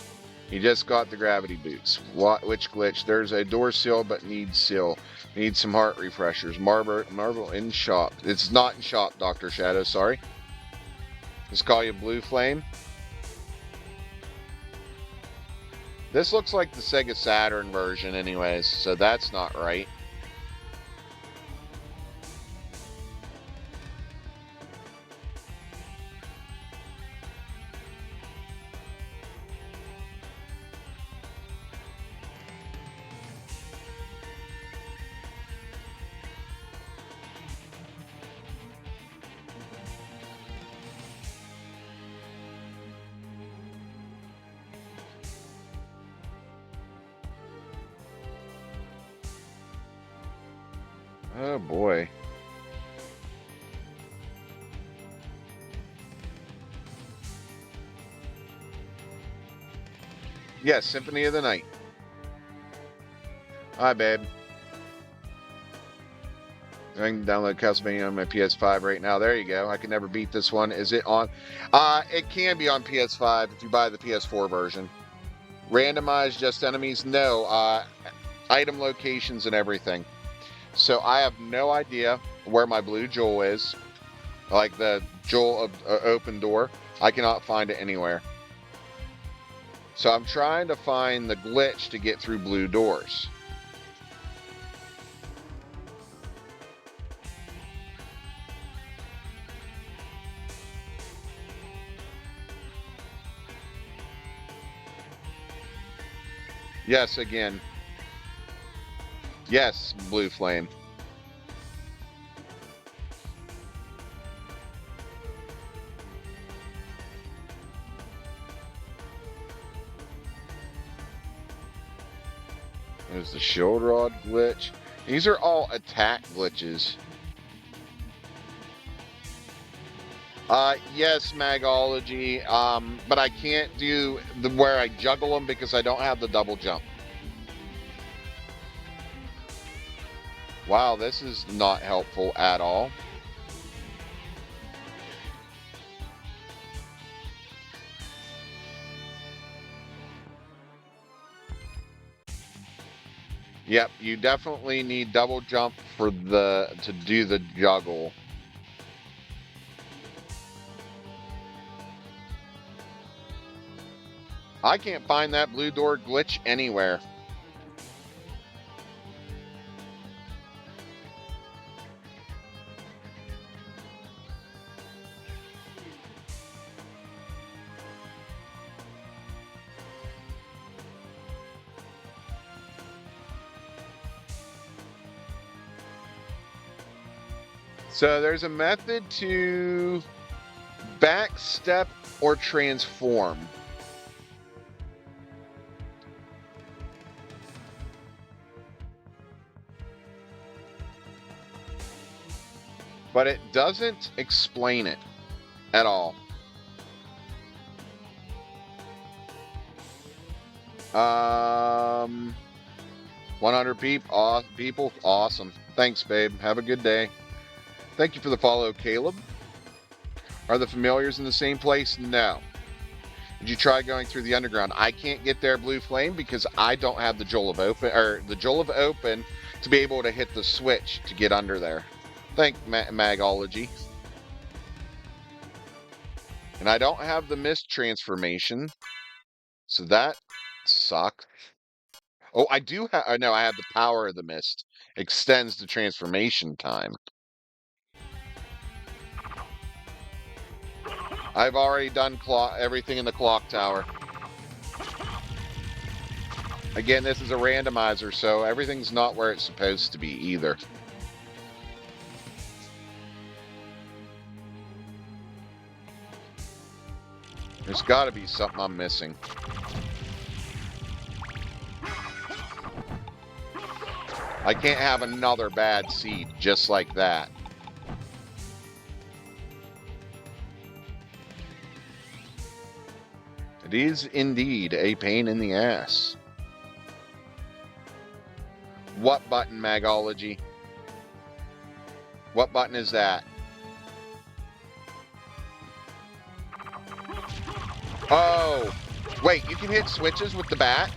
He just got the gravity boots. Which glitch? There's a door seal but needs seal. Needs some heart refreshers. Marvel in shop. It's not in shop, Dr. Shadow, sorry. Just call you Blue Flame. This looks like the Sega Saturn version anyways, so that's not right. Oh boy. Yes, Symphony of the Night. Hi, babe. I can download Castlevania on my PS5 right now. There you go. I can never beat this one. Is it on? It can be on PS5 if you buy the PS4 version. Randomized just enemies? No. Item locations and everything. So I have no idea where my blue jewel is. Like the jewel of open door. I cannot find it anywhere. So I'm trying to find the glitch to get through blue doors. Yes, again. Yes, Blue Flame. There's the shield rod glitch. These are all attack glitches. Yes, Magology. But I can't do where I juggle them because I don't have the double jump. Wow, this is not helpful at all. Yep, you definitely need double jump for to do the juggle. I can't find that blue door glitch anywhere. So there's a method to backstep or transform. But it doesn't explain it at all. 100 people, awesome. Thanks, babe. Have a good day. Thank you for the follow, Caleb. Are the familiars in the same place? No. Did you try going through the underground? I can't get there, Blue Flame, because I don't have the Joel of Open to be able to hit the switch to get under there. Thank Magology. And I don't have the mist transformation, so that sucks. Oh, I do have. No, I have the power of the mist. Extends the transformation time. I've already done everything in the clock tower. Again, this is a randomizer, so everything's not where it's supposed to be either. There's got to be something I'm missing. I can't have another bad seed just like that. It is indeed a pain in the ass. What button, Magology? What button is that? Oh, wait, you can hit switches with the bat?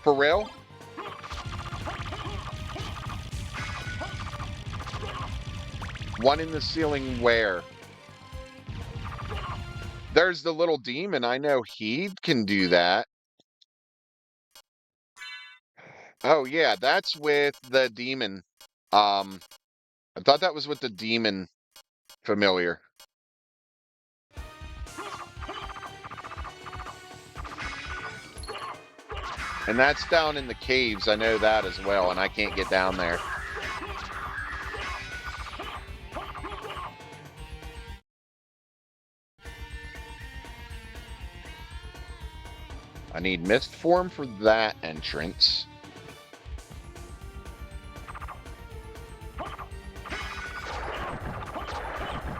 For real? One in the ceiling where? There's the little demon. I know he can do that. Oh, yeah, that's with the demon. I thought that was with the demon familiar. And that's down in the caves. I know that as well, and I can't get down there. I need mist form for that entrance.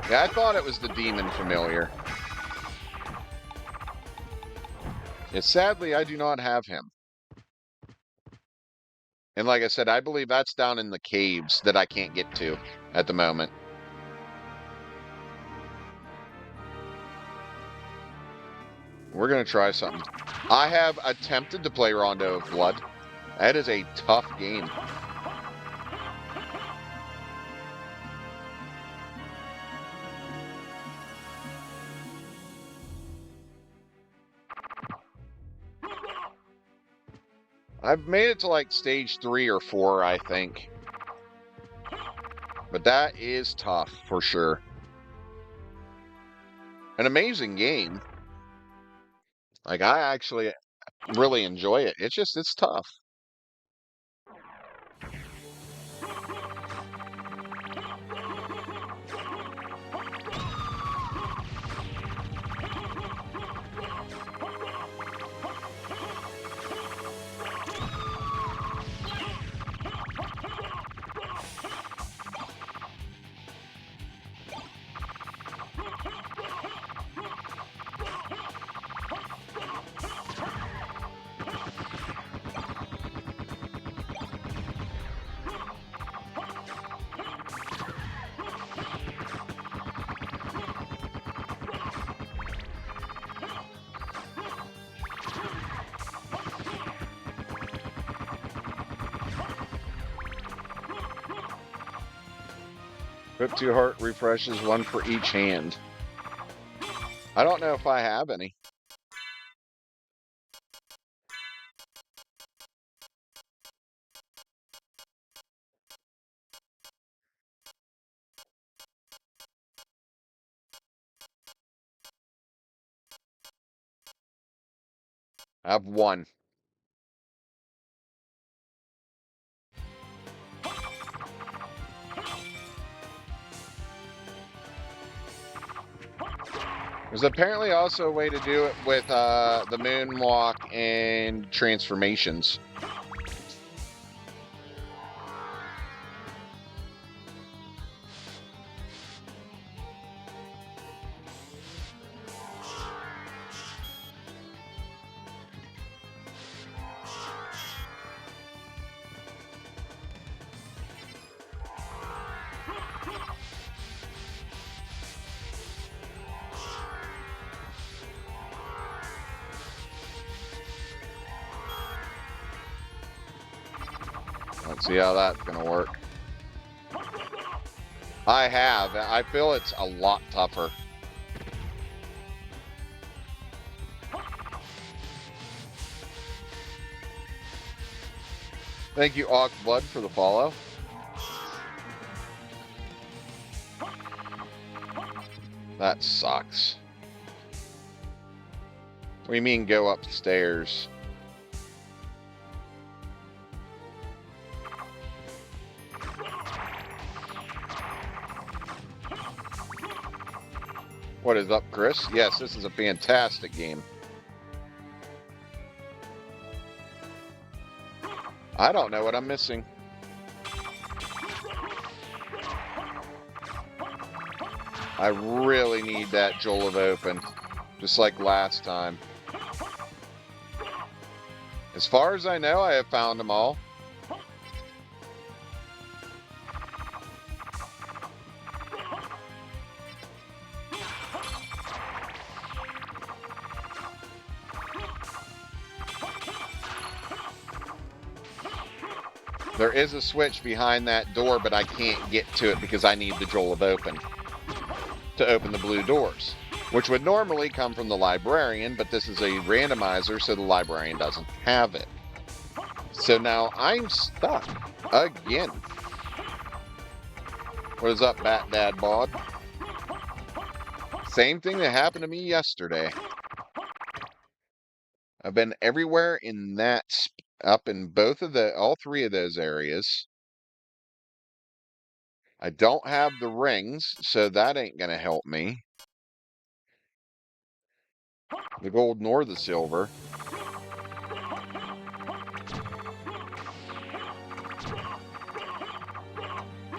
Yeah, I thought it was the demon familiar. Yeah, sadly, I do not have him. And like I said, I believe that's down in the caves that I can't get to at the moment. We're going to try something. I have attempted to play Rondo of Blood. That is a tough game. I've made it to like stage 3 or 4, I think. But that is tough for sure. An amazing game. Like, I actually really enjoy it. It's tough. Ep2 heart refreshes, one for each hand. I don't know if I have any. I have one. There's apparently also a way to do it with the moonwalk and transformations. Let's see how that's gonna work. I have. I feel it's a lot tougher. Thank you, Ock Blood, for the follow. That sucks. What do you mean go upstairs? What is up, Chris? Yes, this is a fantastic game. I don't know what I'm missing. I really need that Joel of Open, just like last time. As far as I know, I have found them all. There is a switch behind that door, but I can't get to it because I need the Joel of Open to open the blue doors, which would normally come from the librarian, but this is a randomizer, so the librarian doesn't have it. So now I'm stuck again. What is up, Bat Dad Bod? Same thing that happened to me yesterday. I've been everywhere in that, up in all three of those areas. I don't have the rings, so that ain't gonna help me. The gold nor the silver.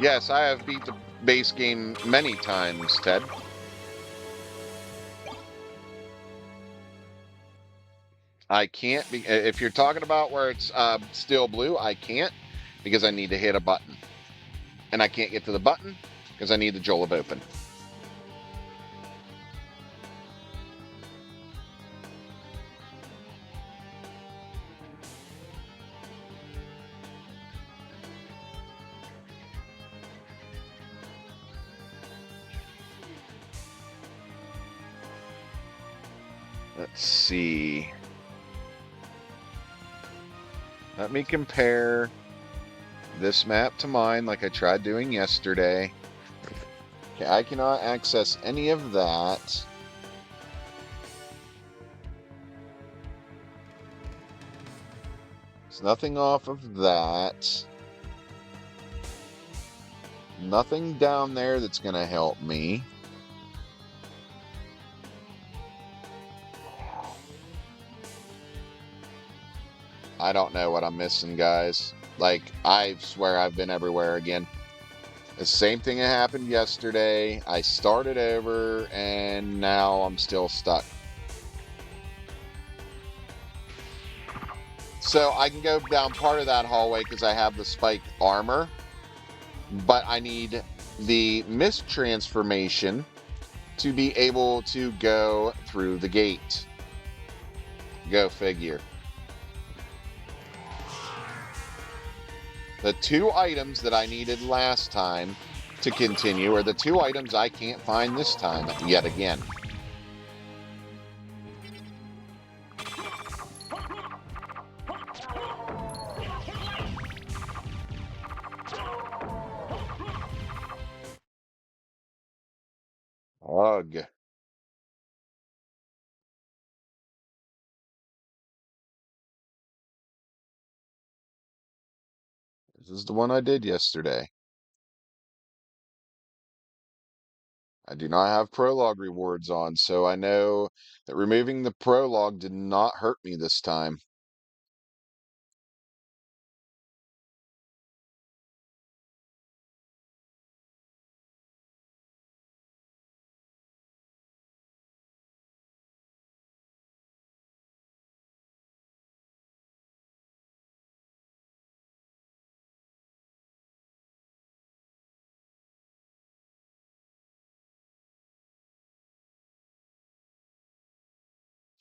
Yes, I have beat the base game many times, Ted. I can't be, if you're talking about where it's still blue, I can't because I need to hit a button. And I can't get to the button because I need the Joel of Open. Let's see. Let me compare this map to mine like I tried doing yesterday. Okay, I cannot access any of that. There's nothing off of that. Nothing down there that's going to help me. I don't know what I'm missing, guys. Like, I swear I've been everywhere again. The same thing that happened yesterday. I started over, and now I'm still stuck. So I can go down part of that hallway because I have the spiked armor. But I need the mist transformation to be able to go through the gate. Go figure. The two items that I needed last time to continue are the 2 items I can't find this time yet again. Ugh. This is the one I did yesterday. I do not have prologue rewards on, so I know that removing the prologue did not hurt me this time.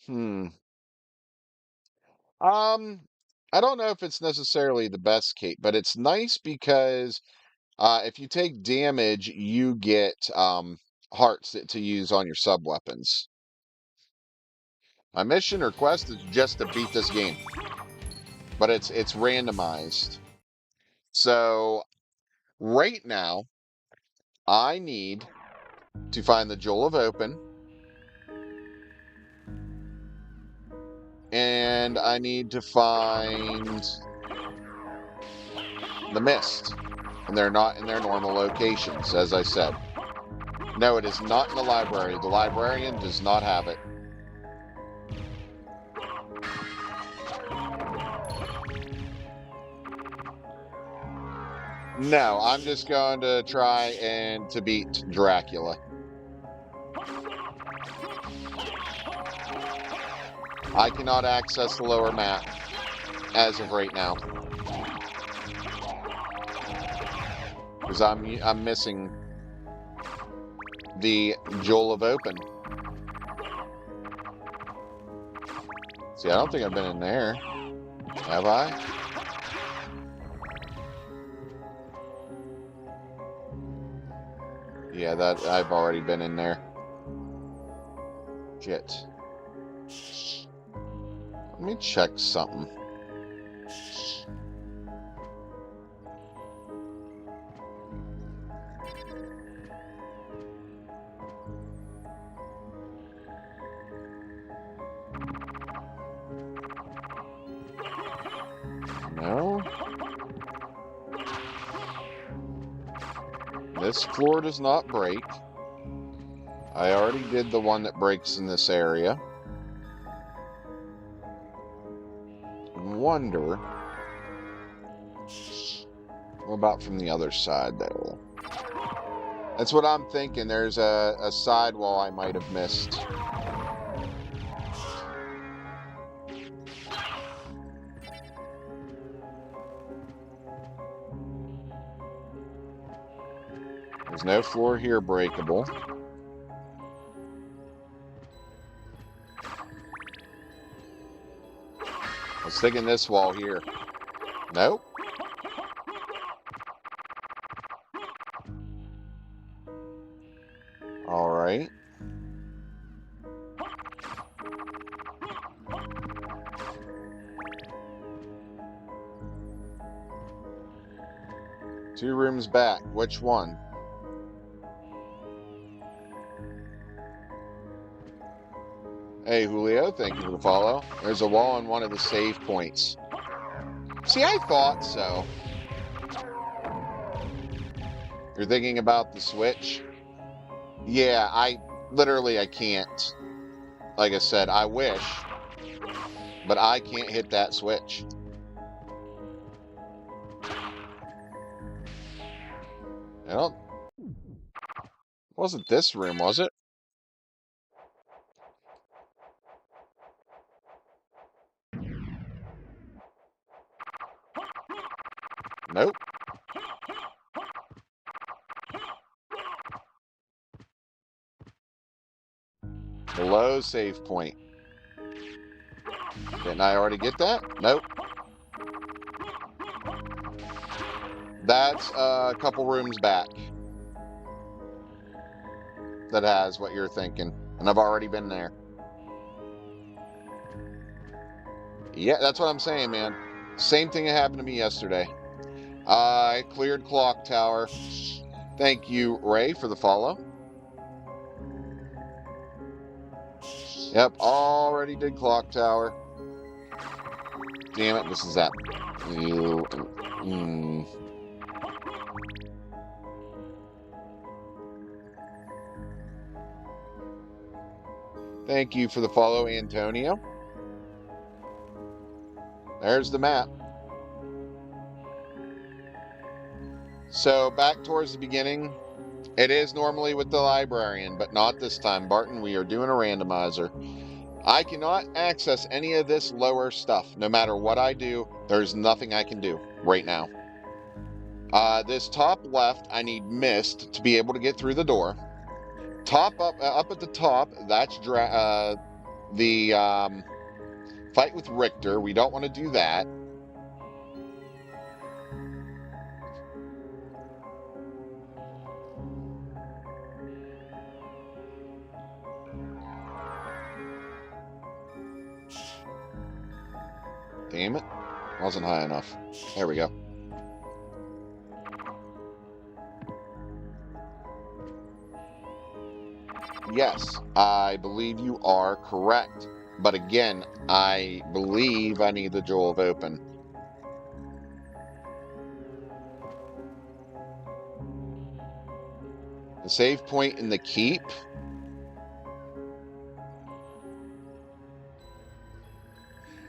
Um, I don't know if it's necessarily the best cake, but it's nice because if you take damage, you get hearts to use on your sub weapons. My mission or quest is just to beat this game, but it's randomized. So right now, I need to find the Jewel of Open, and I need to find the Mist, and they're not in their normal locations, as I said. No, it is not in the library. The librarian does not have it. No, I'm just going to try and to beat Dracula. I cannot access the lower map as of right now, because I'm missing the Jewel of Open. See, I don't think I've been in there. Have I? Yeah, that I've already been in there. Shit. Let me check something. No. This floor does not break. I already did the one that breaks in this area. Wonder what about from the other side there? That's what I'm thinking. There's a side wall I might have missed. There's no floor here breakable. I was thinking this wall here. Nope. All right. Two rooms back. Which one? Hey, Julio, thank you for the follow. There's a wall on one of the save points. See, I thought so. You're thinking about the switch? Yeah, I can't. Like I said, I wish, but I can't hit that switch. I don't... Wasn't this room, was it? Nope. Below save point. Didn't I already get that? Nope. That's a couple rooms back. that has what you're thinking, and I've already been there. Yeah, that's what I'm saying, man. Same thing that happened to me yesterday. I cleared Clock Tower. Thank you, Ray, for the follow. Yep, already did Clock Tower. Damn it, this is that. Thank you for the follow, Antonio. There's the map. So back towards the beginning, it is normally with the librarian, but not this time. Barton, we are doing a randomizer. I cannot access any of this lower stuff. No matter what I do, there's nothing I can do right now. This top left, I need Mist to be able to get through the door. Top up at the top, that's the fight with Richter. We don't want to do that. Damn it. Wasn't high enough. There we go. Yes, I believe you are correct. But again, I believe I need the Jewel of Open. The save point in the keep.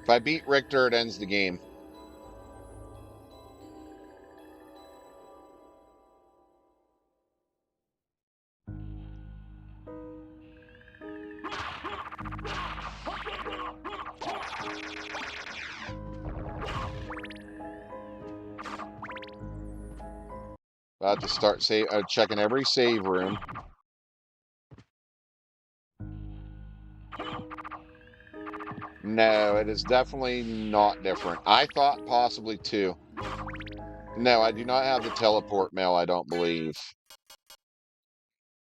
If I beat Richter, it ends the game. About to start checking every save room. No, it is definitely not different. I thought possibly 2. No, I do not have the teleport mail, I don't believe.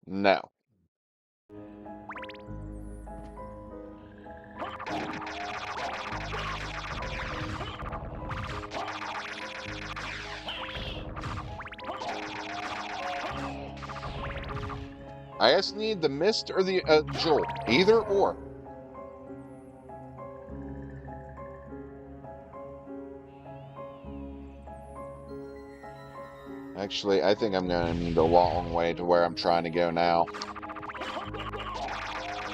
No. I just need the Mist or the Jewel. Either or. Actually, I think I'm going to need a long way to where I'm trying to go now.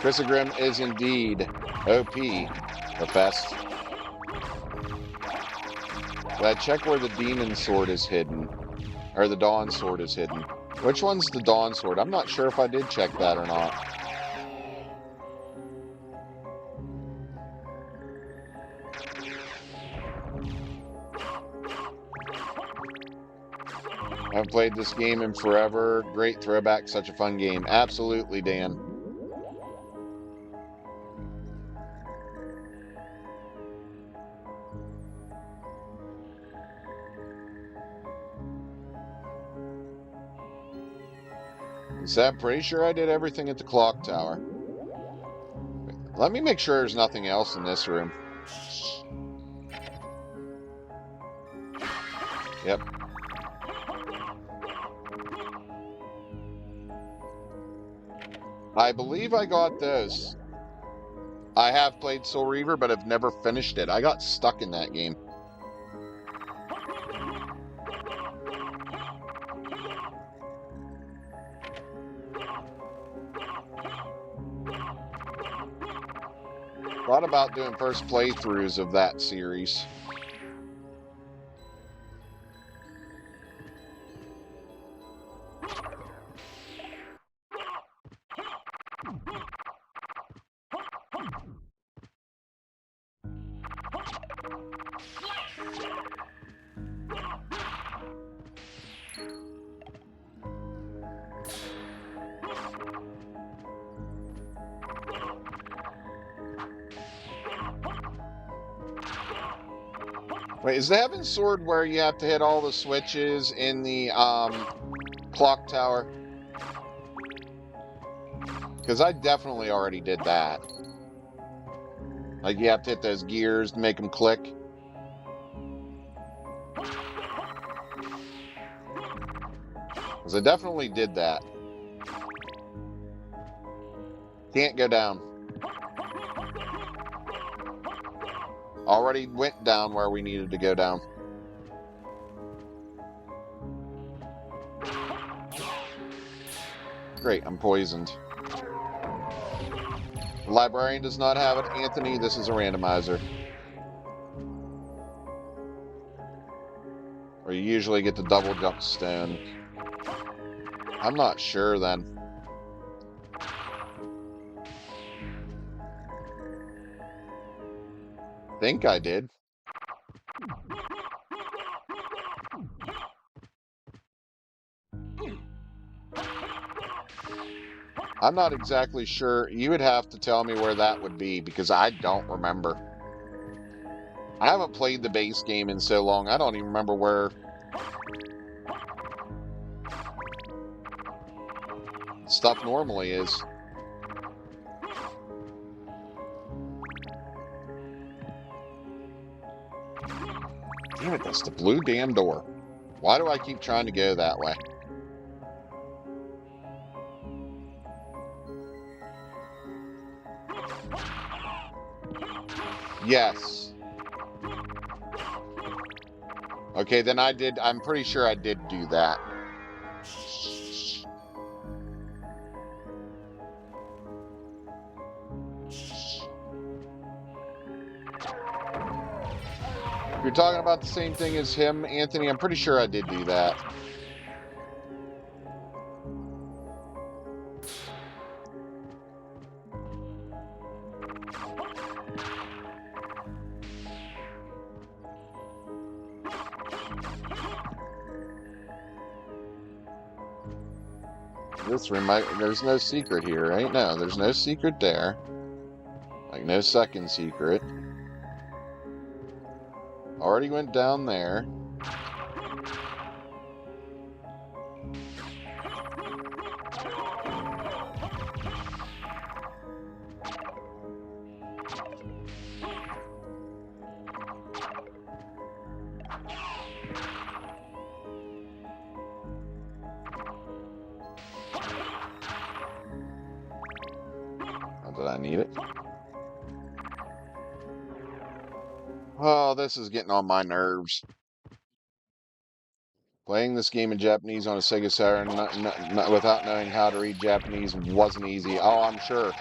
Chrysogrim is indeed OP, the best. But check where the Demon Sword is hidden. Or the Dawn Sword is hidden. Which one's the Dawn Sword? I'm not sure if I did check that or not. I've played this game in forever. Great throwback, such a fun game. Absolutely, Dan. So I'm pretty sure I did everything at the clock tower. Let me make sure there's nothing else in this room. Yep. I believe I got those. I have played Soul Reaver, but I've never finished it. I got stuck in that game. Thought about doing first playthroughs of that series. Wait, is the Heaven Sword where you have to hit all the switches in the clock tower? Because I definitely already did that. Like, you have to hit those gears to make them click. Because I definitely did that. Can't go down. Already went down where we needed to go down. Great, I'm poisoned. The librarian does not have it. Anthony, this is a randomizer. Or you usually get the double jump stone. I'm not sure then. Think I did. I'm not exactly sure. You would have to tell me where that would be because I don't remember. I haven't played the base game in so long, I don't even remember where stuff normally is. Damn it, that's the blue damn door. Why do I keep trying to go that way? Yes. Okay, then I did. I'm pretty sure I did do that. If you're talking about the same thing as him, Anthony, I'm pretty sure I did do that. There's no secret here, right? No, there's no secret there. Like, no second secret. Already went down there. Not that I need it. Oh, this is getting on my nerves. Playing this game in Japanese on a Sega Saturn without knowing how to read Japanese wasn't easy. Oh, I'm sure.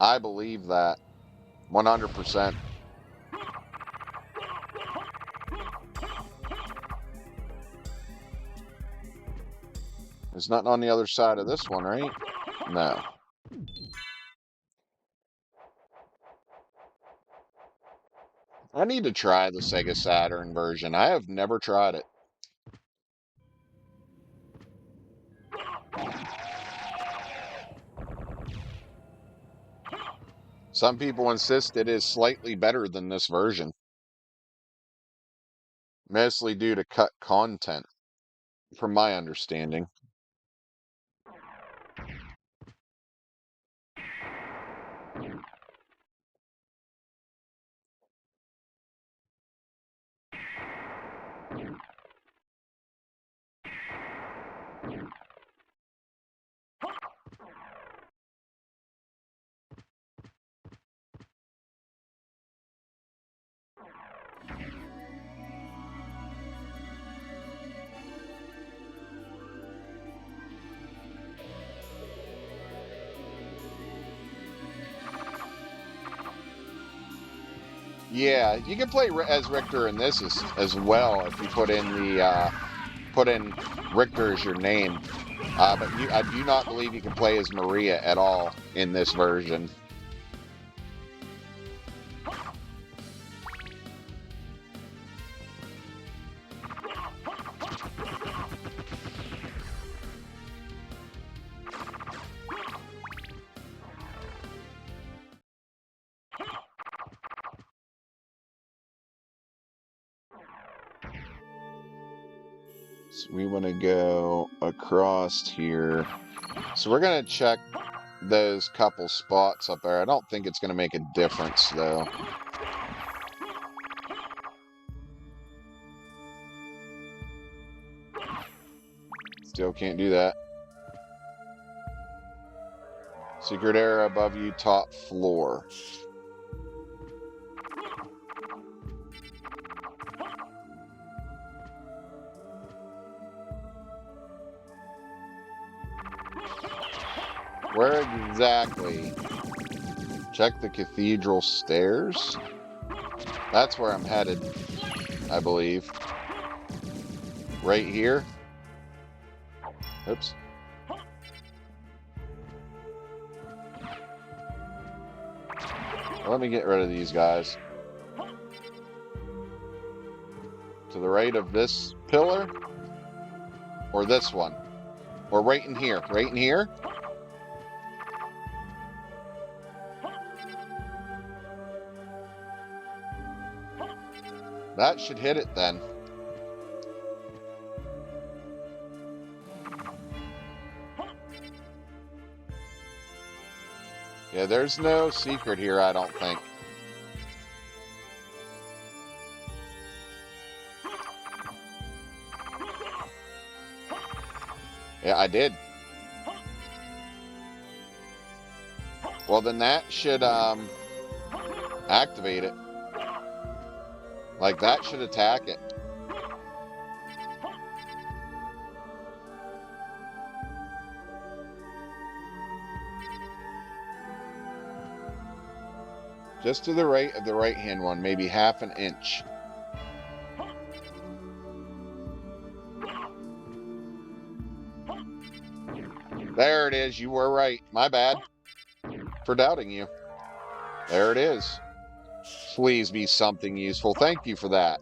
I believe that. 100%. There's nothing on the other side of this one, right? No. I need to try the Sega Saturn version. I have never tried it. Some people insist it is slightly better than this version. Mostly due to cut content, from my understanding. Yeah, you can play as Richter in this as well if you put in Richter as your name. But I do not believe you can play as Maria at all in this version. So we want to go across here. So we're going to check those couple spots up there. I don't think it's going to make a difference, though. Still can't do that. Secret area above you, top floor. Where exactly? Check the cathedral stairs. That's where I'm headed, I believe. Right here. Oops. Let me get rid of these guys. To the right of this pillar? Or this one? Or right in here? Right in here? That should hit it then. Yeah, there's no secret here, I don't think. Yeah, I did. Well, then that should activate it. Like, that should attack it. Just to the right of the right-hand one, maybe half an inch. There it is. You were right. My bad for doubting you. There it is. Please be something useful. Thank you for that.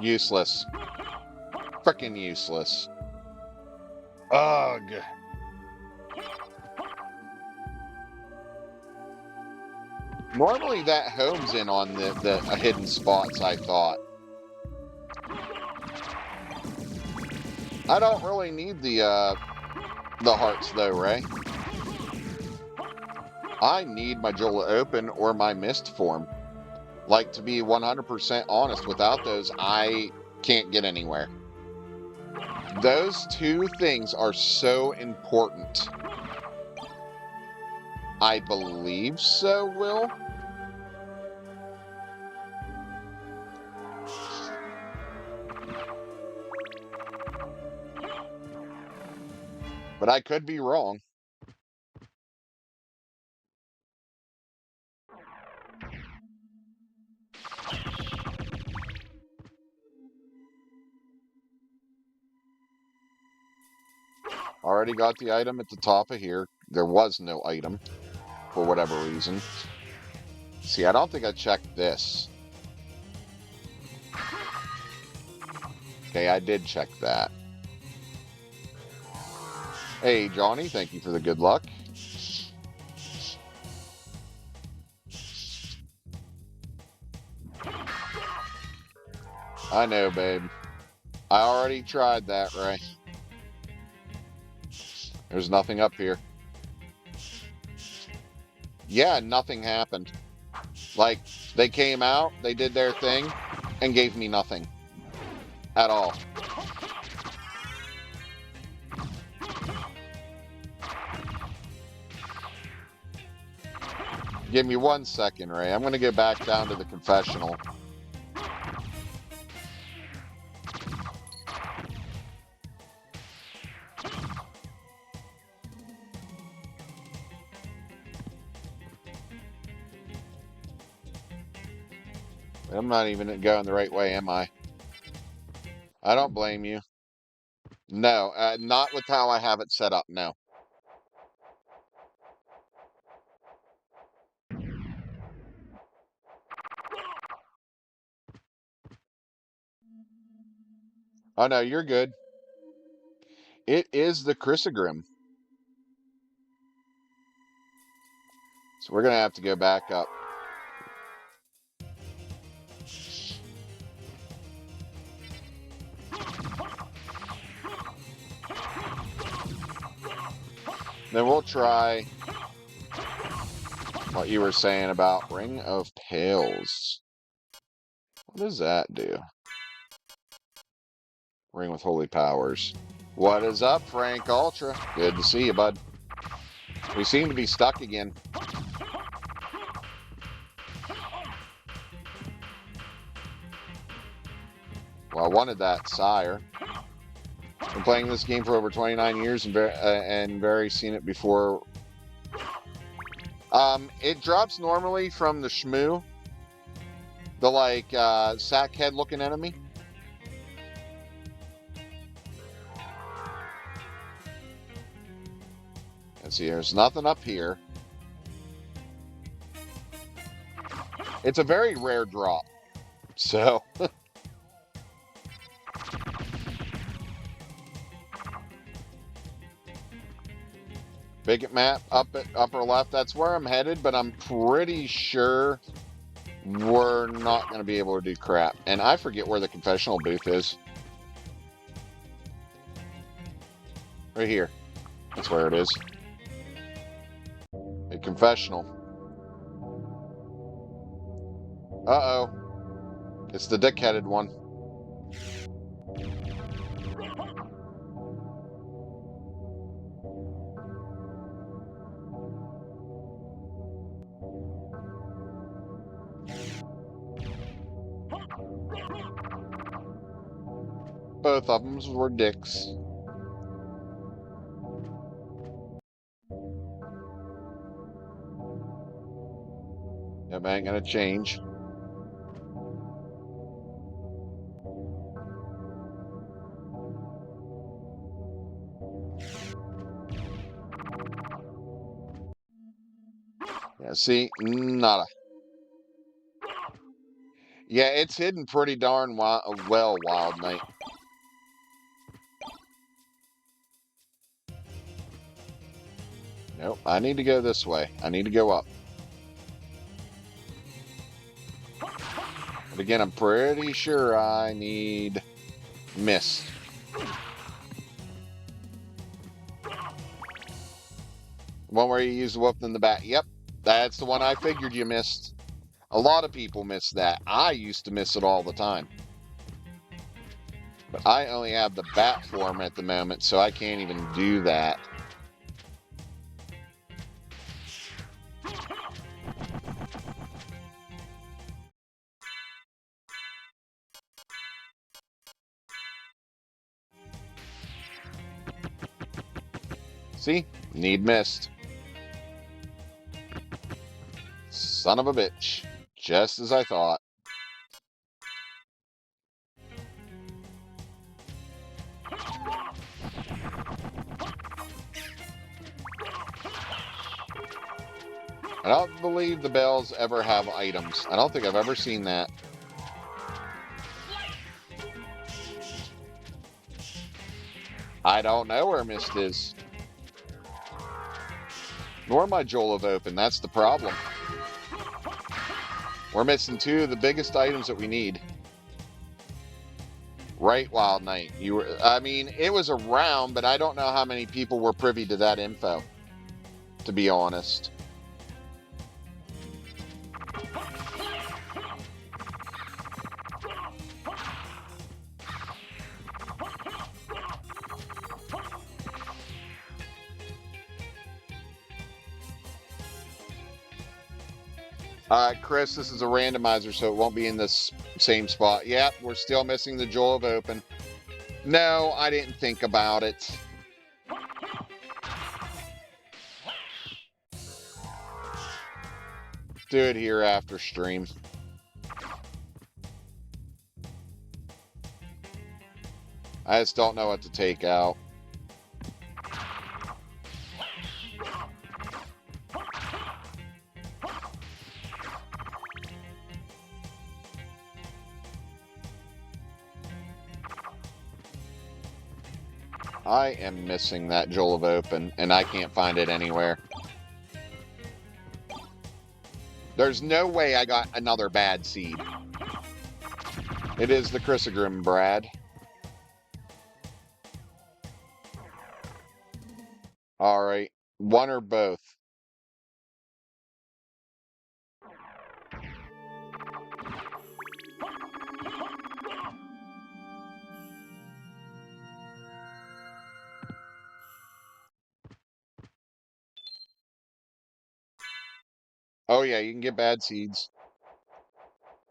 Useless. Frickin' useless. Ugh. Normally that homes in on the hidden spots, I thought. I don't really need the hearts though, Ray. I need my Jola Open or my Mist form. Like, to be 100% honest, without those, I can't get anywhere. Those two things are so important. I believe so, Will. But I could be wrong. Already got the item at the top of here. There was no item, for whatever reason. See, I don't think I checked this. Okay, I did check that. Hey, Johnny, thank you for the good luck. I know, babe. I already tried that, Ray. There's nothing up here. Yeah, nothing happened. Like, they came out, they did their thing, and gave me nothing. At all. Give me 1 second, Ray. I'm going to go back down to the confessional. I'm not even going the right way, am I? I don't blame you. No, not with how I have it set up, no. Oh, no, you're good. It is the Chrysogrim. So we're going to have to go back up. Then we'll try what you were saying about Ring of Pails. What does that do? Ring with Holy Powers. What is up, Frank Ultra? Good to see you, bud. We seem to be stuck again. Well, I wanted that sire. Been playing this game for over 29 years and very seen it before. It drops normally from the Shmoo, the sack head looking enemy. Let's see, there's nothing up here. It's a very rare drop, so. Bigot map up at upper left, that's where I'm headed, but I'm pretty sure we're not going to be able to do crap. And I forget where the confessional booth is. Right here. That's where it is. A confessional. Uh-oh. It's the dick-headed one. Both of them were dicks. That ain't gonna change. Yeah, see, nada. Yeah, it's hidden pretty darn well, Wild Knight. Nope, I need to go this way. I need to go up. But again, I'm pretty sure I need Mist. One where you use the whoop in the back. Yep, that's the one I figured you missed. A lot of people miss that. I used to miss it all the time. But I only have the bat form at the moment, so I can't even do that. See? Need Mist. Son of a bitch. Just as I thought. I don't believe the bells ever have items. I don't think I've ever seen that. I don't know where Mist is. Nor my Joel of Open. That's the problem. We're missing two of the biggest items that we need. Right, Wild Knight. I mean, it was around, but I don't know how many people were privy to that info, to be honest. Chris, this is a randomizer, so it won't be in this same spot. Yep, we're still missing the Joel of Open. No, I didn't think about it. Do it here after stream. I just don't know what to take out. I am missing that Joel of Open, and I can't find it anywhere. There's no way I got another bad seed. It is the Chrysogrim, Brad. Alright, One or both. Oh yeah, you can get bad seeds.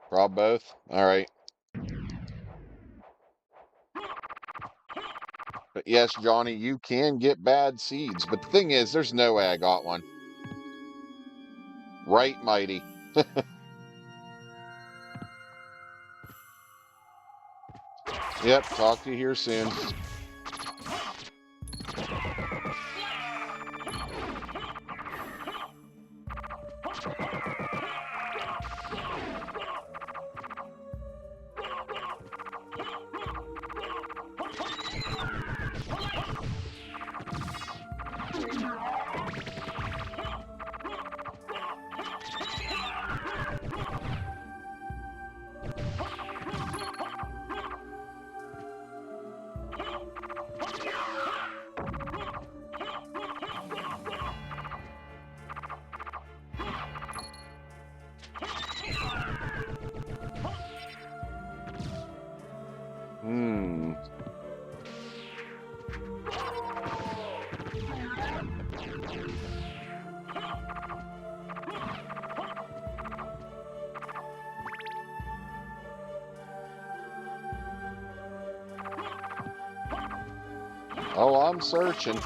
Prob both? Alright. But yes, Johnny, you can get bad seeds. But the thing is, there's no way I got one. Right, Mighty. Yep, talk to you here soon. Oh, I'm searching.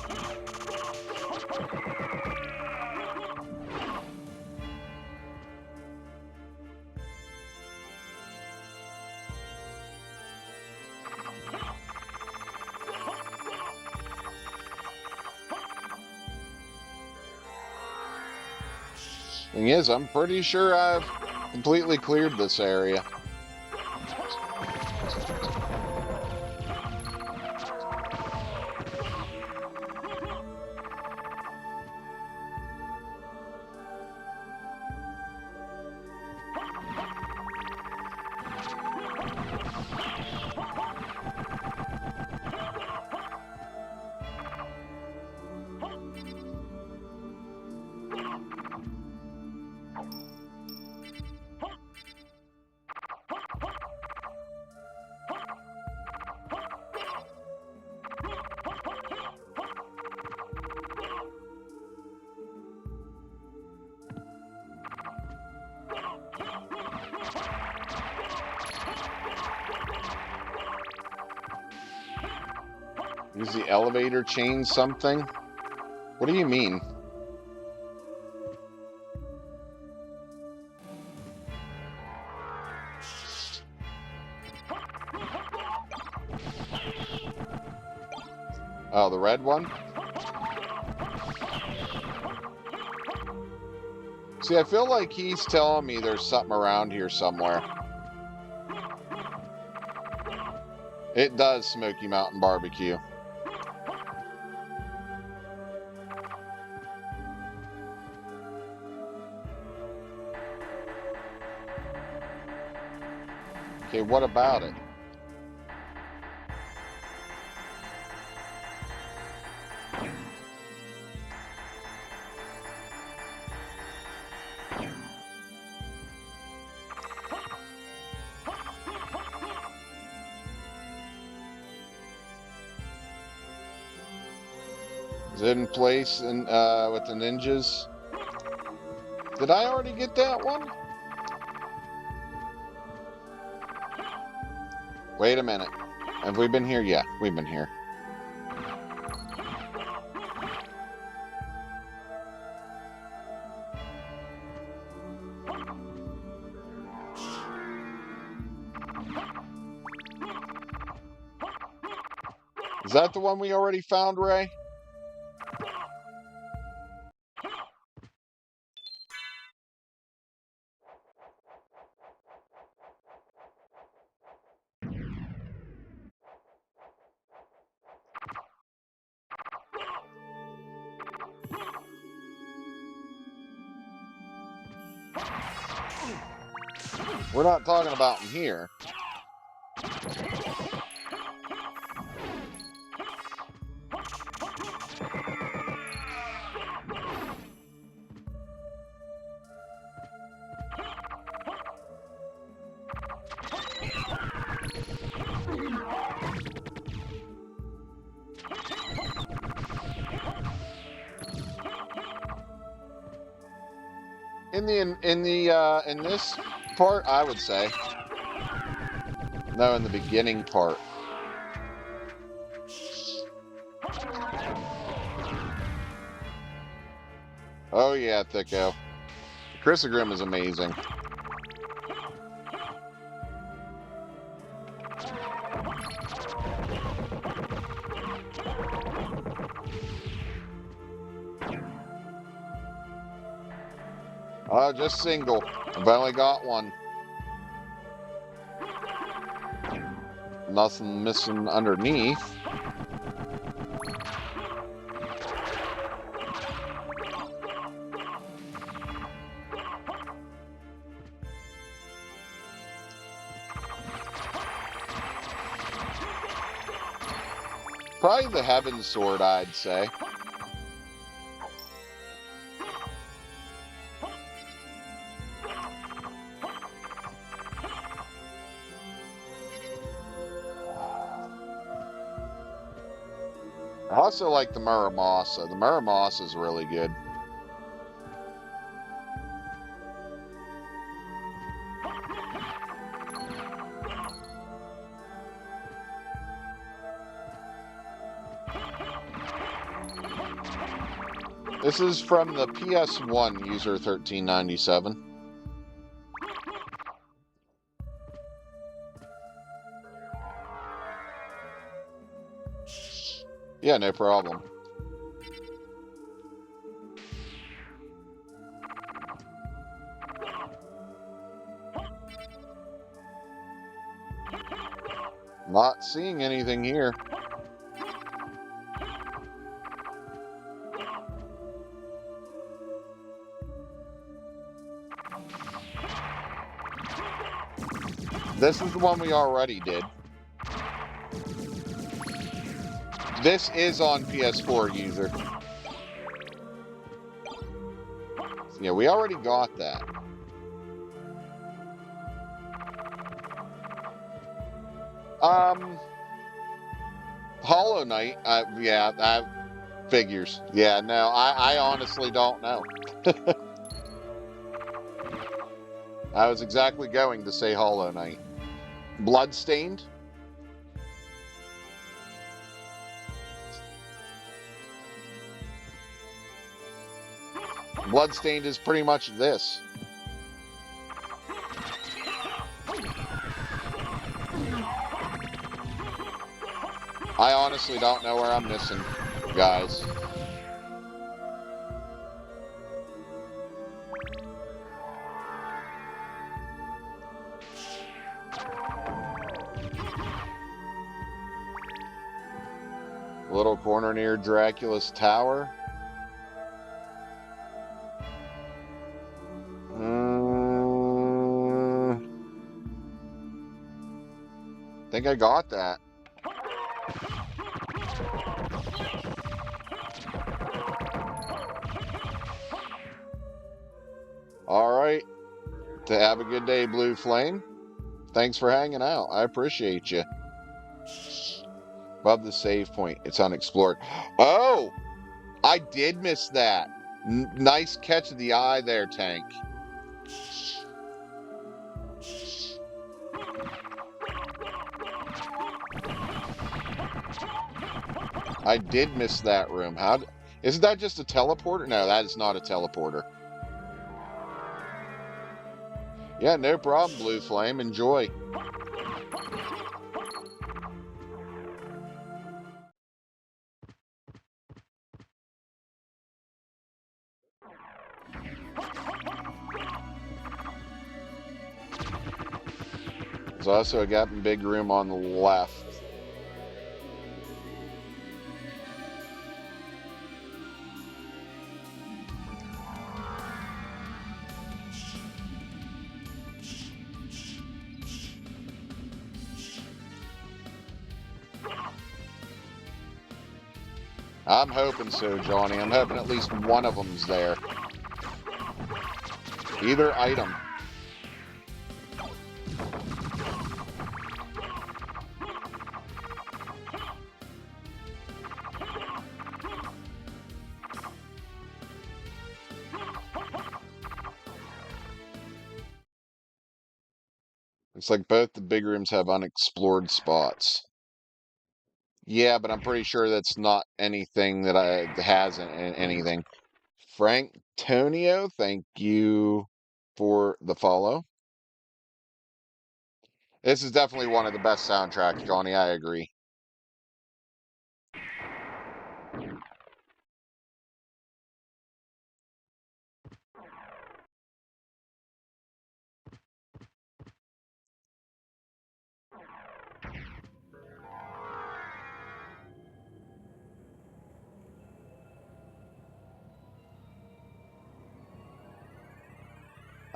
Thing is, I'm pretty sure I've completely cleared this area. Use the elevator chain something? What do you mean? Oh, the red one? See, I feel like he's telling me there's something around here somewhere. It does, Smoky Mountain Barbecue. Okay, what about it? Is it in place in, with the ninjas? Did I already get that one? Wait a minute. Have we been here? Yeah, we've been here. Is that the one we already found, Ray? We're not talking about in here. In this part, I would say. No, in the beginning part. Oh yeah, Thicko. Chrysogrim is amazing. Just single. I've only got one. Nothing missing underneath. Probably the Heaven Sword, I'd say. I also like the Muramasa. The Muramasa is really good. This is from the PS1, user 1397. Yeah, no problem. Not seeing anything here. This is the one we already did. This is on PS4, user. Yeah, we already got that. Hollow Knight, yeah, figures. Yeah, no, I honestly don't know. I was exactly going to say Hollow Knight. Bloodstained? Bloodstained is pretty much this. I honestly don't know where I'm missing, guys. Little corner near Dracula's tower. I think I got that. All right. To have a good day, Blue Flame. Thanks for hanging out. I appreciate you. Above the save point. It's unexplored. Oh! I did miss that. Nice catch of the eye there, Tank. I did miss that room. Isn't that just a teleporter? No, that is not a teleporter. Yeah, no problem, Blue Flame. Enjoy. There's also a gap in big room on the left. I'm hoping so, Johnny. I'm hoping at least one of them's there. Either item. Looks like both the big rooms have unexplored spots. Yeah, but I'm pretty sure that's not anything that has anything. Frank Tonio, thank you for the follow. This is definitely one of the best soundtracks, Johnny. I agree.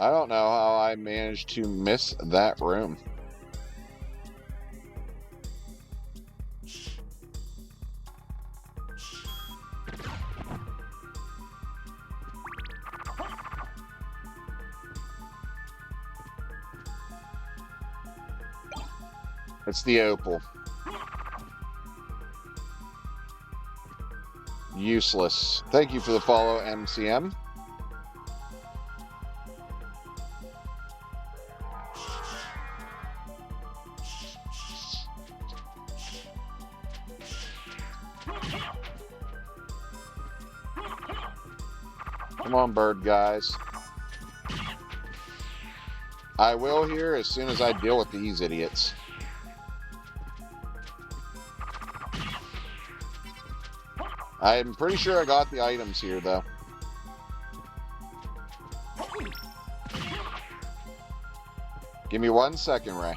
I don't know how I managed to miss that room. It's the opal. Useless. Thank you for the follow, MCM. Come on, bird guys. I will here as soon as I deal with these idiots. I'm pretty sure I got the items here, though. Give me 1 second, Ray.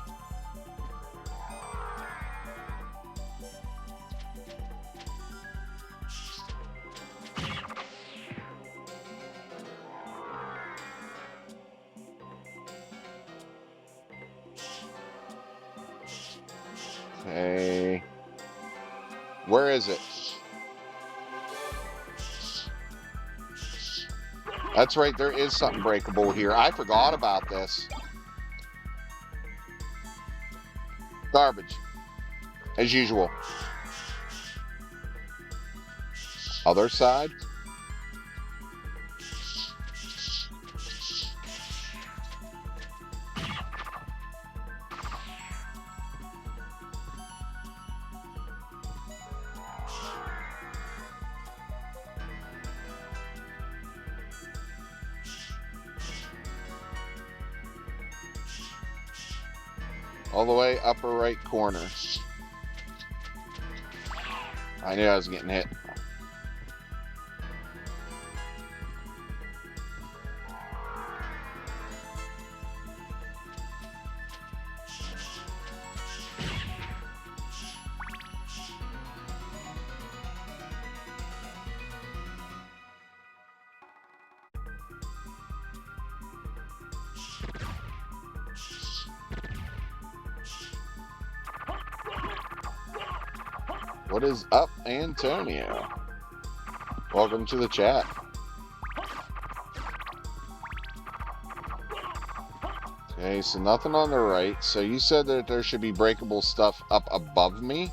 Okay. Where is it? That's right, there is something breakable here. I forgot about this. Garbage. As usual. Other side. All the way upper right corner. I knew I was getting hit. What is up, Antonio? Welcome to the chat. Okay, so nothing on the right. So you said that there should be breakable stuff up above me?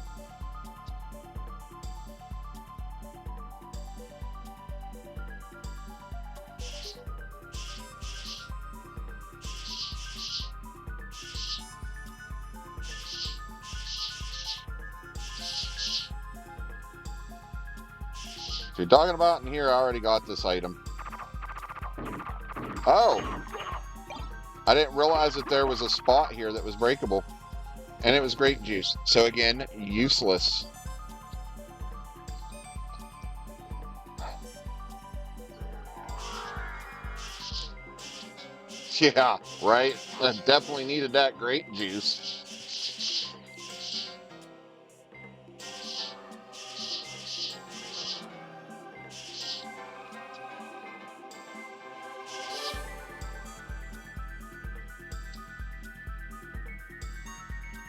If you're talking about in here, I already got this item. Oh! I didn't realize that there was a spot here that was breakable. And it was grape juice. So again, useless. Yeah, right? I definitely needed that grape juice.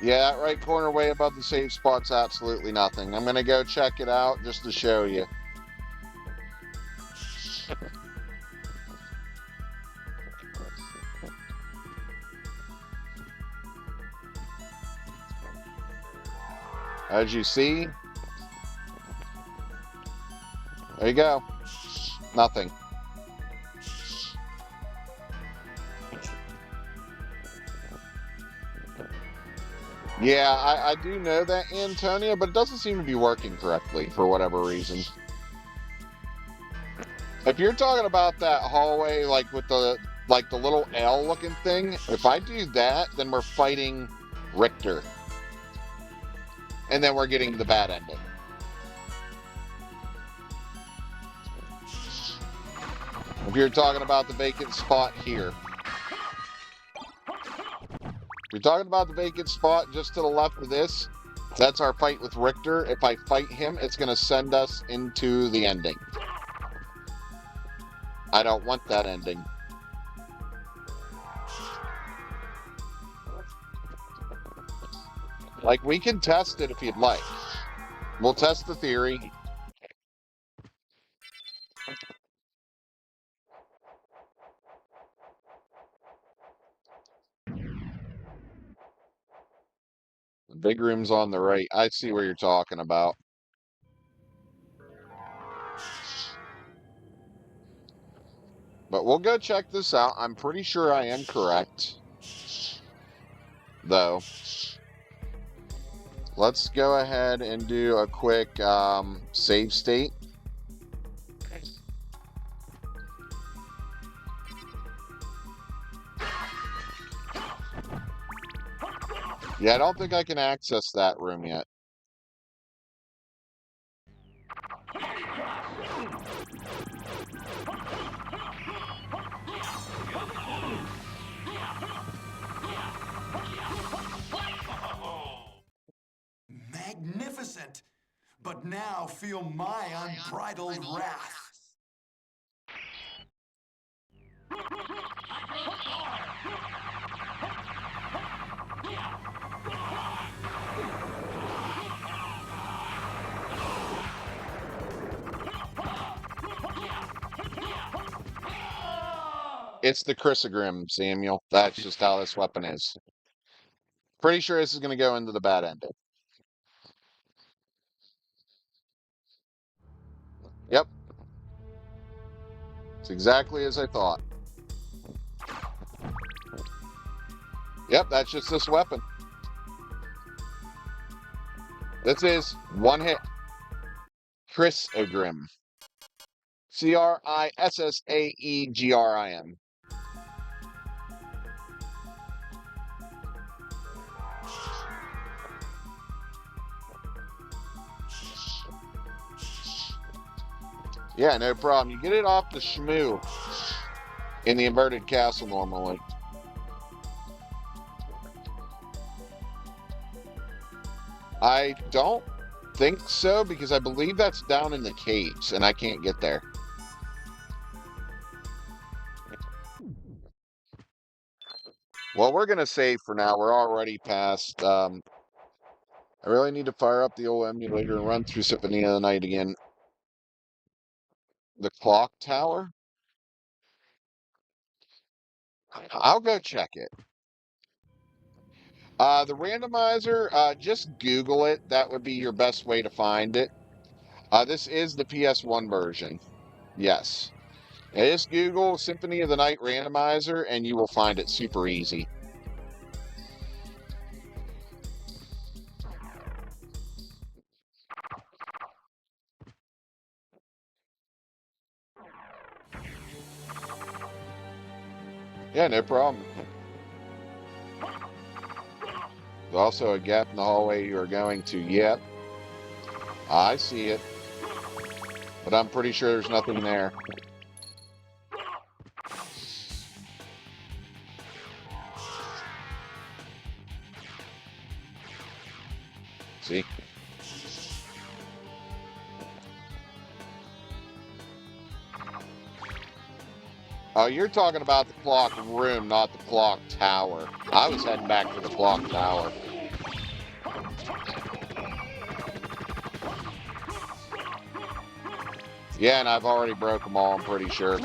Yeah, that right corner way above the save spot's absolutely nothing. I'm going to go check it out just to show you. As you see, there you go. Nothing. Yeah, I do know that, Antonio, but it doesn't seem to be working correctly for whatever reason. If you're talking about that hallway, like with the little L looking thing, if I do that, then we're fighting Richter. And then we're getting the bad ending. If you're talking about the vacant spot here. If you're talking about the vacant spot just to the left of this, that's our fight with Richter. If I fight him, it's going to send us into the ending. I don't want that ending. Like, we can test it if you'd like. We'll test the theory. The big room's on the right. I see where you're talking about. But we'll go check this out. I'm pretty sure I am correct, though. Let's go ahead and do a quick save state. Yeah, I don't think I can access that room yet. Magnificent! But now feel my unbridled wrath. It's the Chrysogrim, Samuel. That's just how this weapon is. Pretty sure this is going to go into the bad ending. Yep. It's exactly as I thought. Yep, that's just this weapon. This is one hit. Chrysogrim. Crissaeagrim. Yeah, no problem. You get it off the shmoo in the inverted castle normally. I don't think so, because I believe that's down in the caves, and I can't get there. Well, we're going to save for now. We're already past. I really need to fire up the old emulator and run through Symphony of the Night again. The clock tower? I'll go check it. The randomizer, just Google it. That would be your best way to find it. This is the PS1 version. Yes. Just Google Symphony of the Night randomizer, and you will find it super easy. Yeah, no problem. There's also a gap in the hallway you are going to. Yep. I see it. But I'm pretty sure there's nothing there. See? Oh, you're talking about the clock room, not the clock tower. I was heading back to the clock tower. Yeah, and I've already broke them all, I'm pretty sure.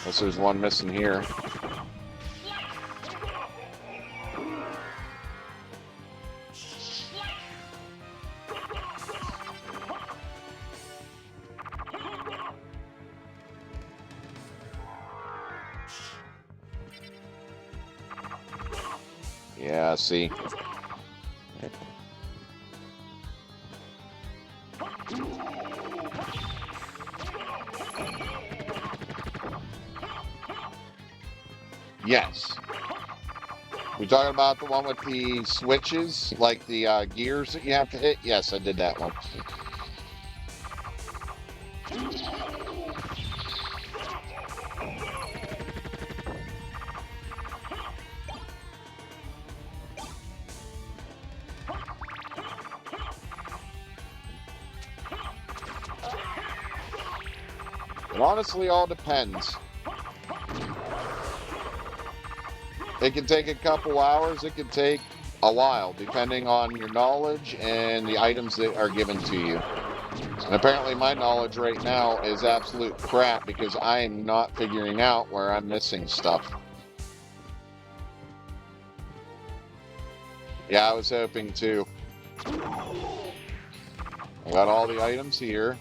Unless there's one missing here. Yeah, see. Yes. We talking about the one with the switches, like the gears that you have to hit? Yes, I did that one. It honestly all depends. It can take a couple hours, it can take a while, depending on your knowledge and the items that are given to you. And apparently my knowledge right now is absolute crap because I am not figuring out where I'm missing stuff. Yeah, I was hoping to. I got all the items here.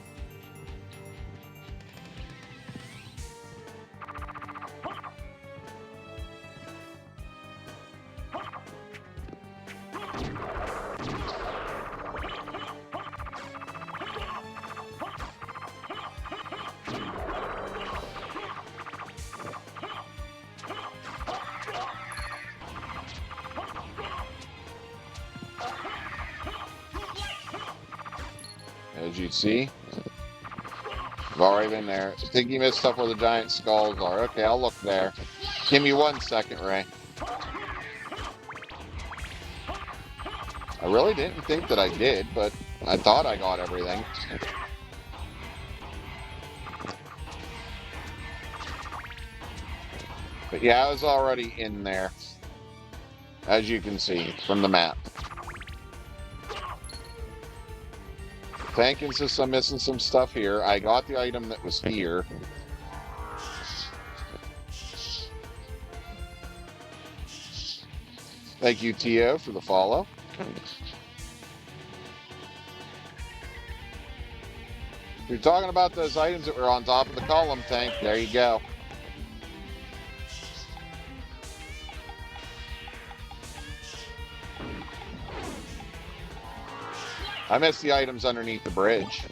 As you see, I've already been there. I think you missed stuff where the giant skulls are. Okay, I'll look there. Give me 1 second, Ray. I really didn't think that I did, but I thought I got everything. But yeah, I was already in there, as you can see from the map. Thank insists I'm missing some stuff here. I got the item that was here. Thank you, Tio, for the follow. You're talking about those items that were on top of the column tank. There you go. I missed the items underneath the bridge.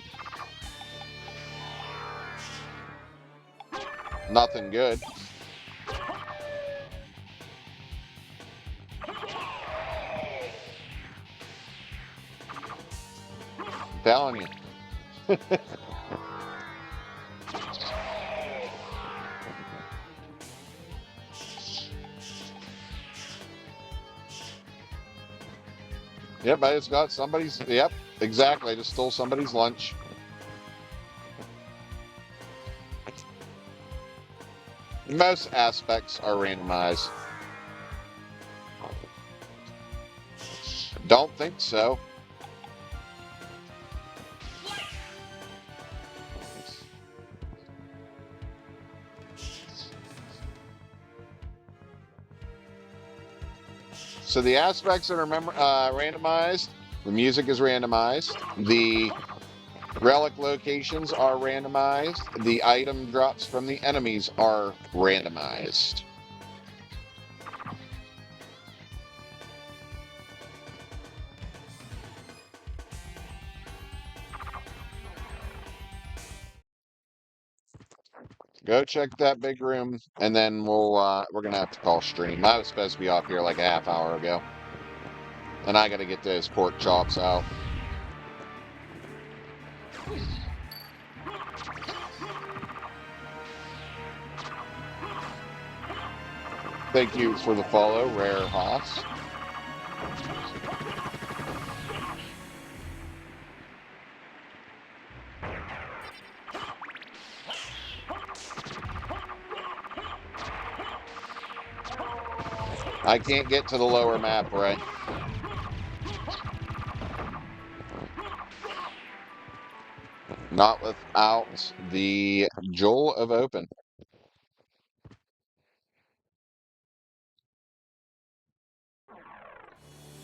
Nothing good. I'm telling you. Yep, I just got somebody's. Yep, exactly. I just stole somebody's lunch. Most aspects are randomized. Don't think so. So the aspects that are randomized, the music is randomized, the relic locations are randomized, the item drops from the enemies are randomized. Go check that big room, and then we're gonna have to call stream. I was supposed to be off here like a half hour ago, and I gotta get those pork chops out. Thank you for the follow, Rare Haas. I can't get to the lower map, Ray. Not without the Joel of Open.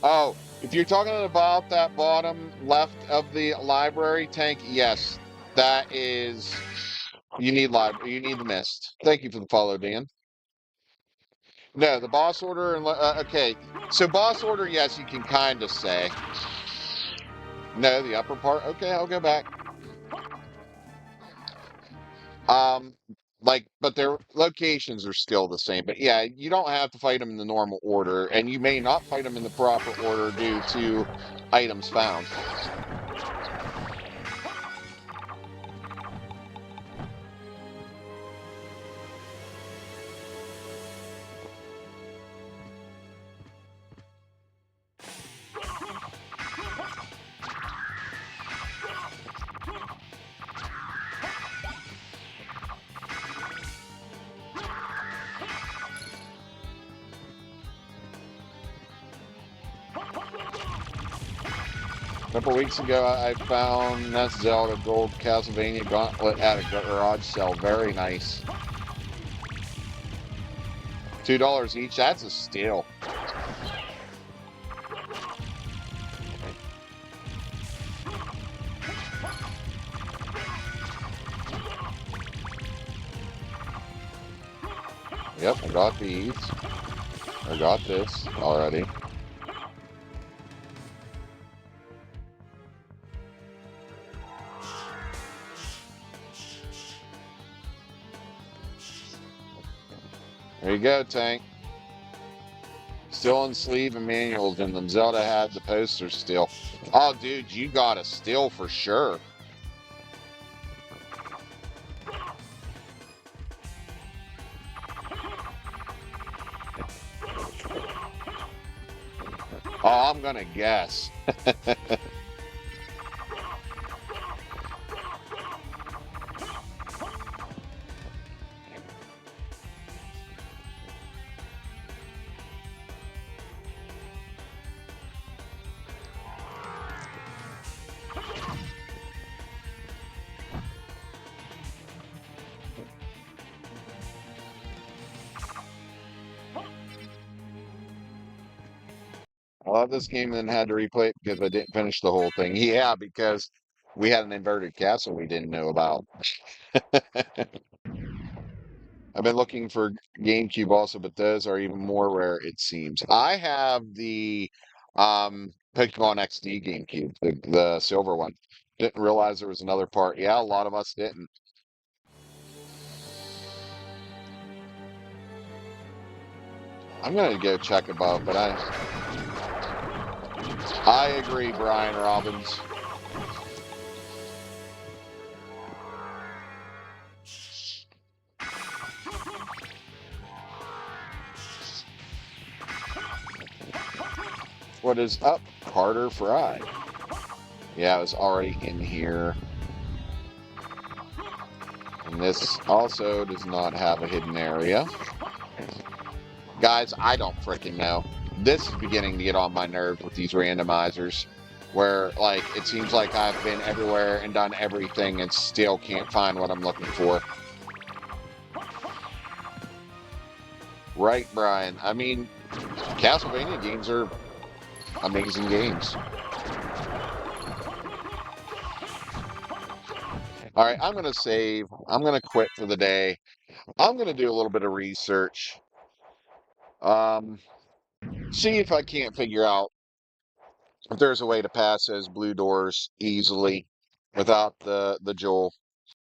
Oh, if you're talking about that bottom left of the library tank, yes, that is. You need the mist. Thank you for the follow, Dan. No, the boss order, and okay. So boss order, yes, you can kind of say. No, the upper part. Okay, I'll go back. Um, like, but their locations are still the same. But yeah, you don't have to fight them in the normal order, and you may not fight them in the proper order due to items found. A couple weeks ago, I found that Zelda Gold Castlevania Gauntlet at a garage sale. Very nice. $2 each. That's a steal. Yep, I got these. I got this already. There you go, Tank. Still on sleeve and manuals in them. Zelda had the posters still. Oh, dude, you got a steal for sure. Oh, I'm gonna guess. I love this game and then had to replay it because I didn't finish the whole thing. Yeah, because we had an inverted castle we didn't know about. I've been looking for GameCube also, but those are even more rare, it seems. I have the Pokemon XD GameCube, the silver one. Didn't realize there was another part. Yeah, a lot of us didn't. I'm gonna go check above, but I agree, Brian Robbins. What is up, Carter Fry? Yeah, it was already in here. And this also does not have a hidden area. Guys, I don't freaking know. This is beginning to get on my nerves with these randomizers. Where, like, it seems like I've been everywhere and done everything and still can't find what I'm looking for. Right, Brian? I mean, Castlevania games are amazing games. All right, I'm going to save. I'm going to quit for the day. I'm going to do a little bit of research. See if I can't figure out if there's a way to pass those blue doors easily without the jewel.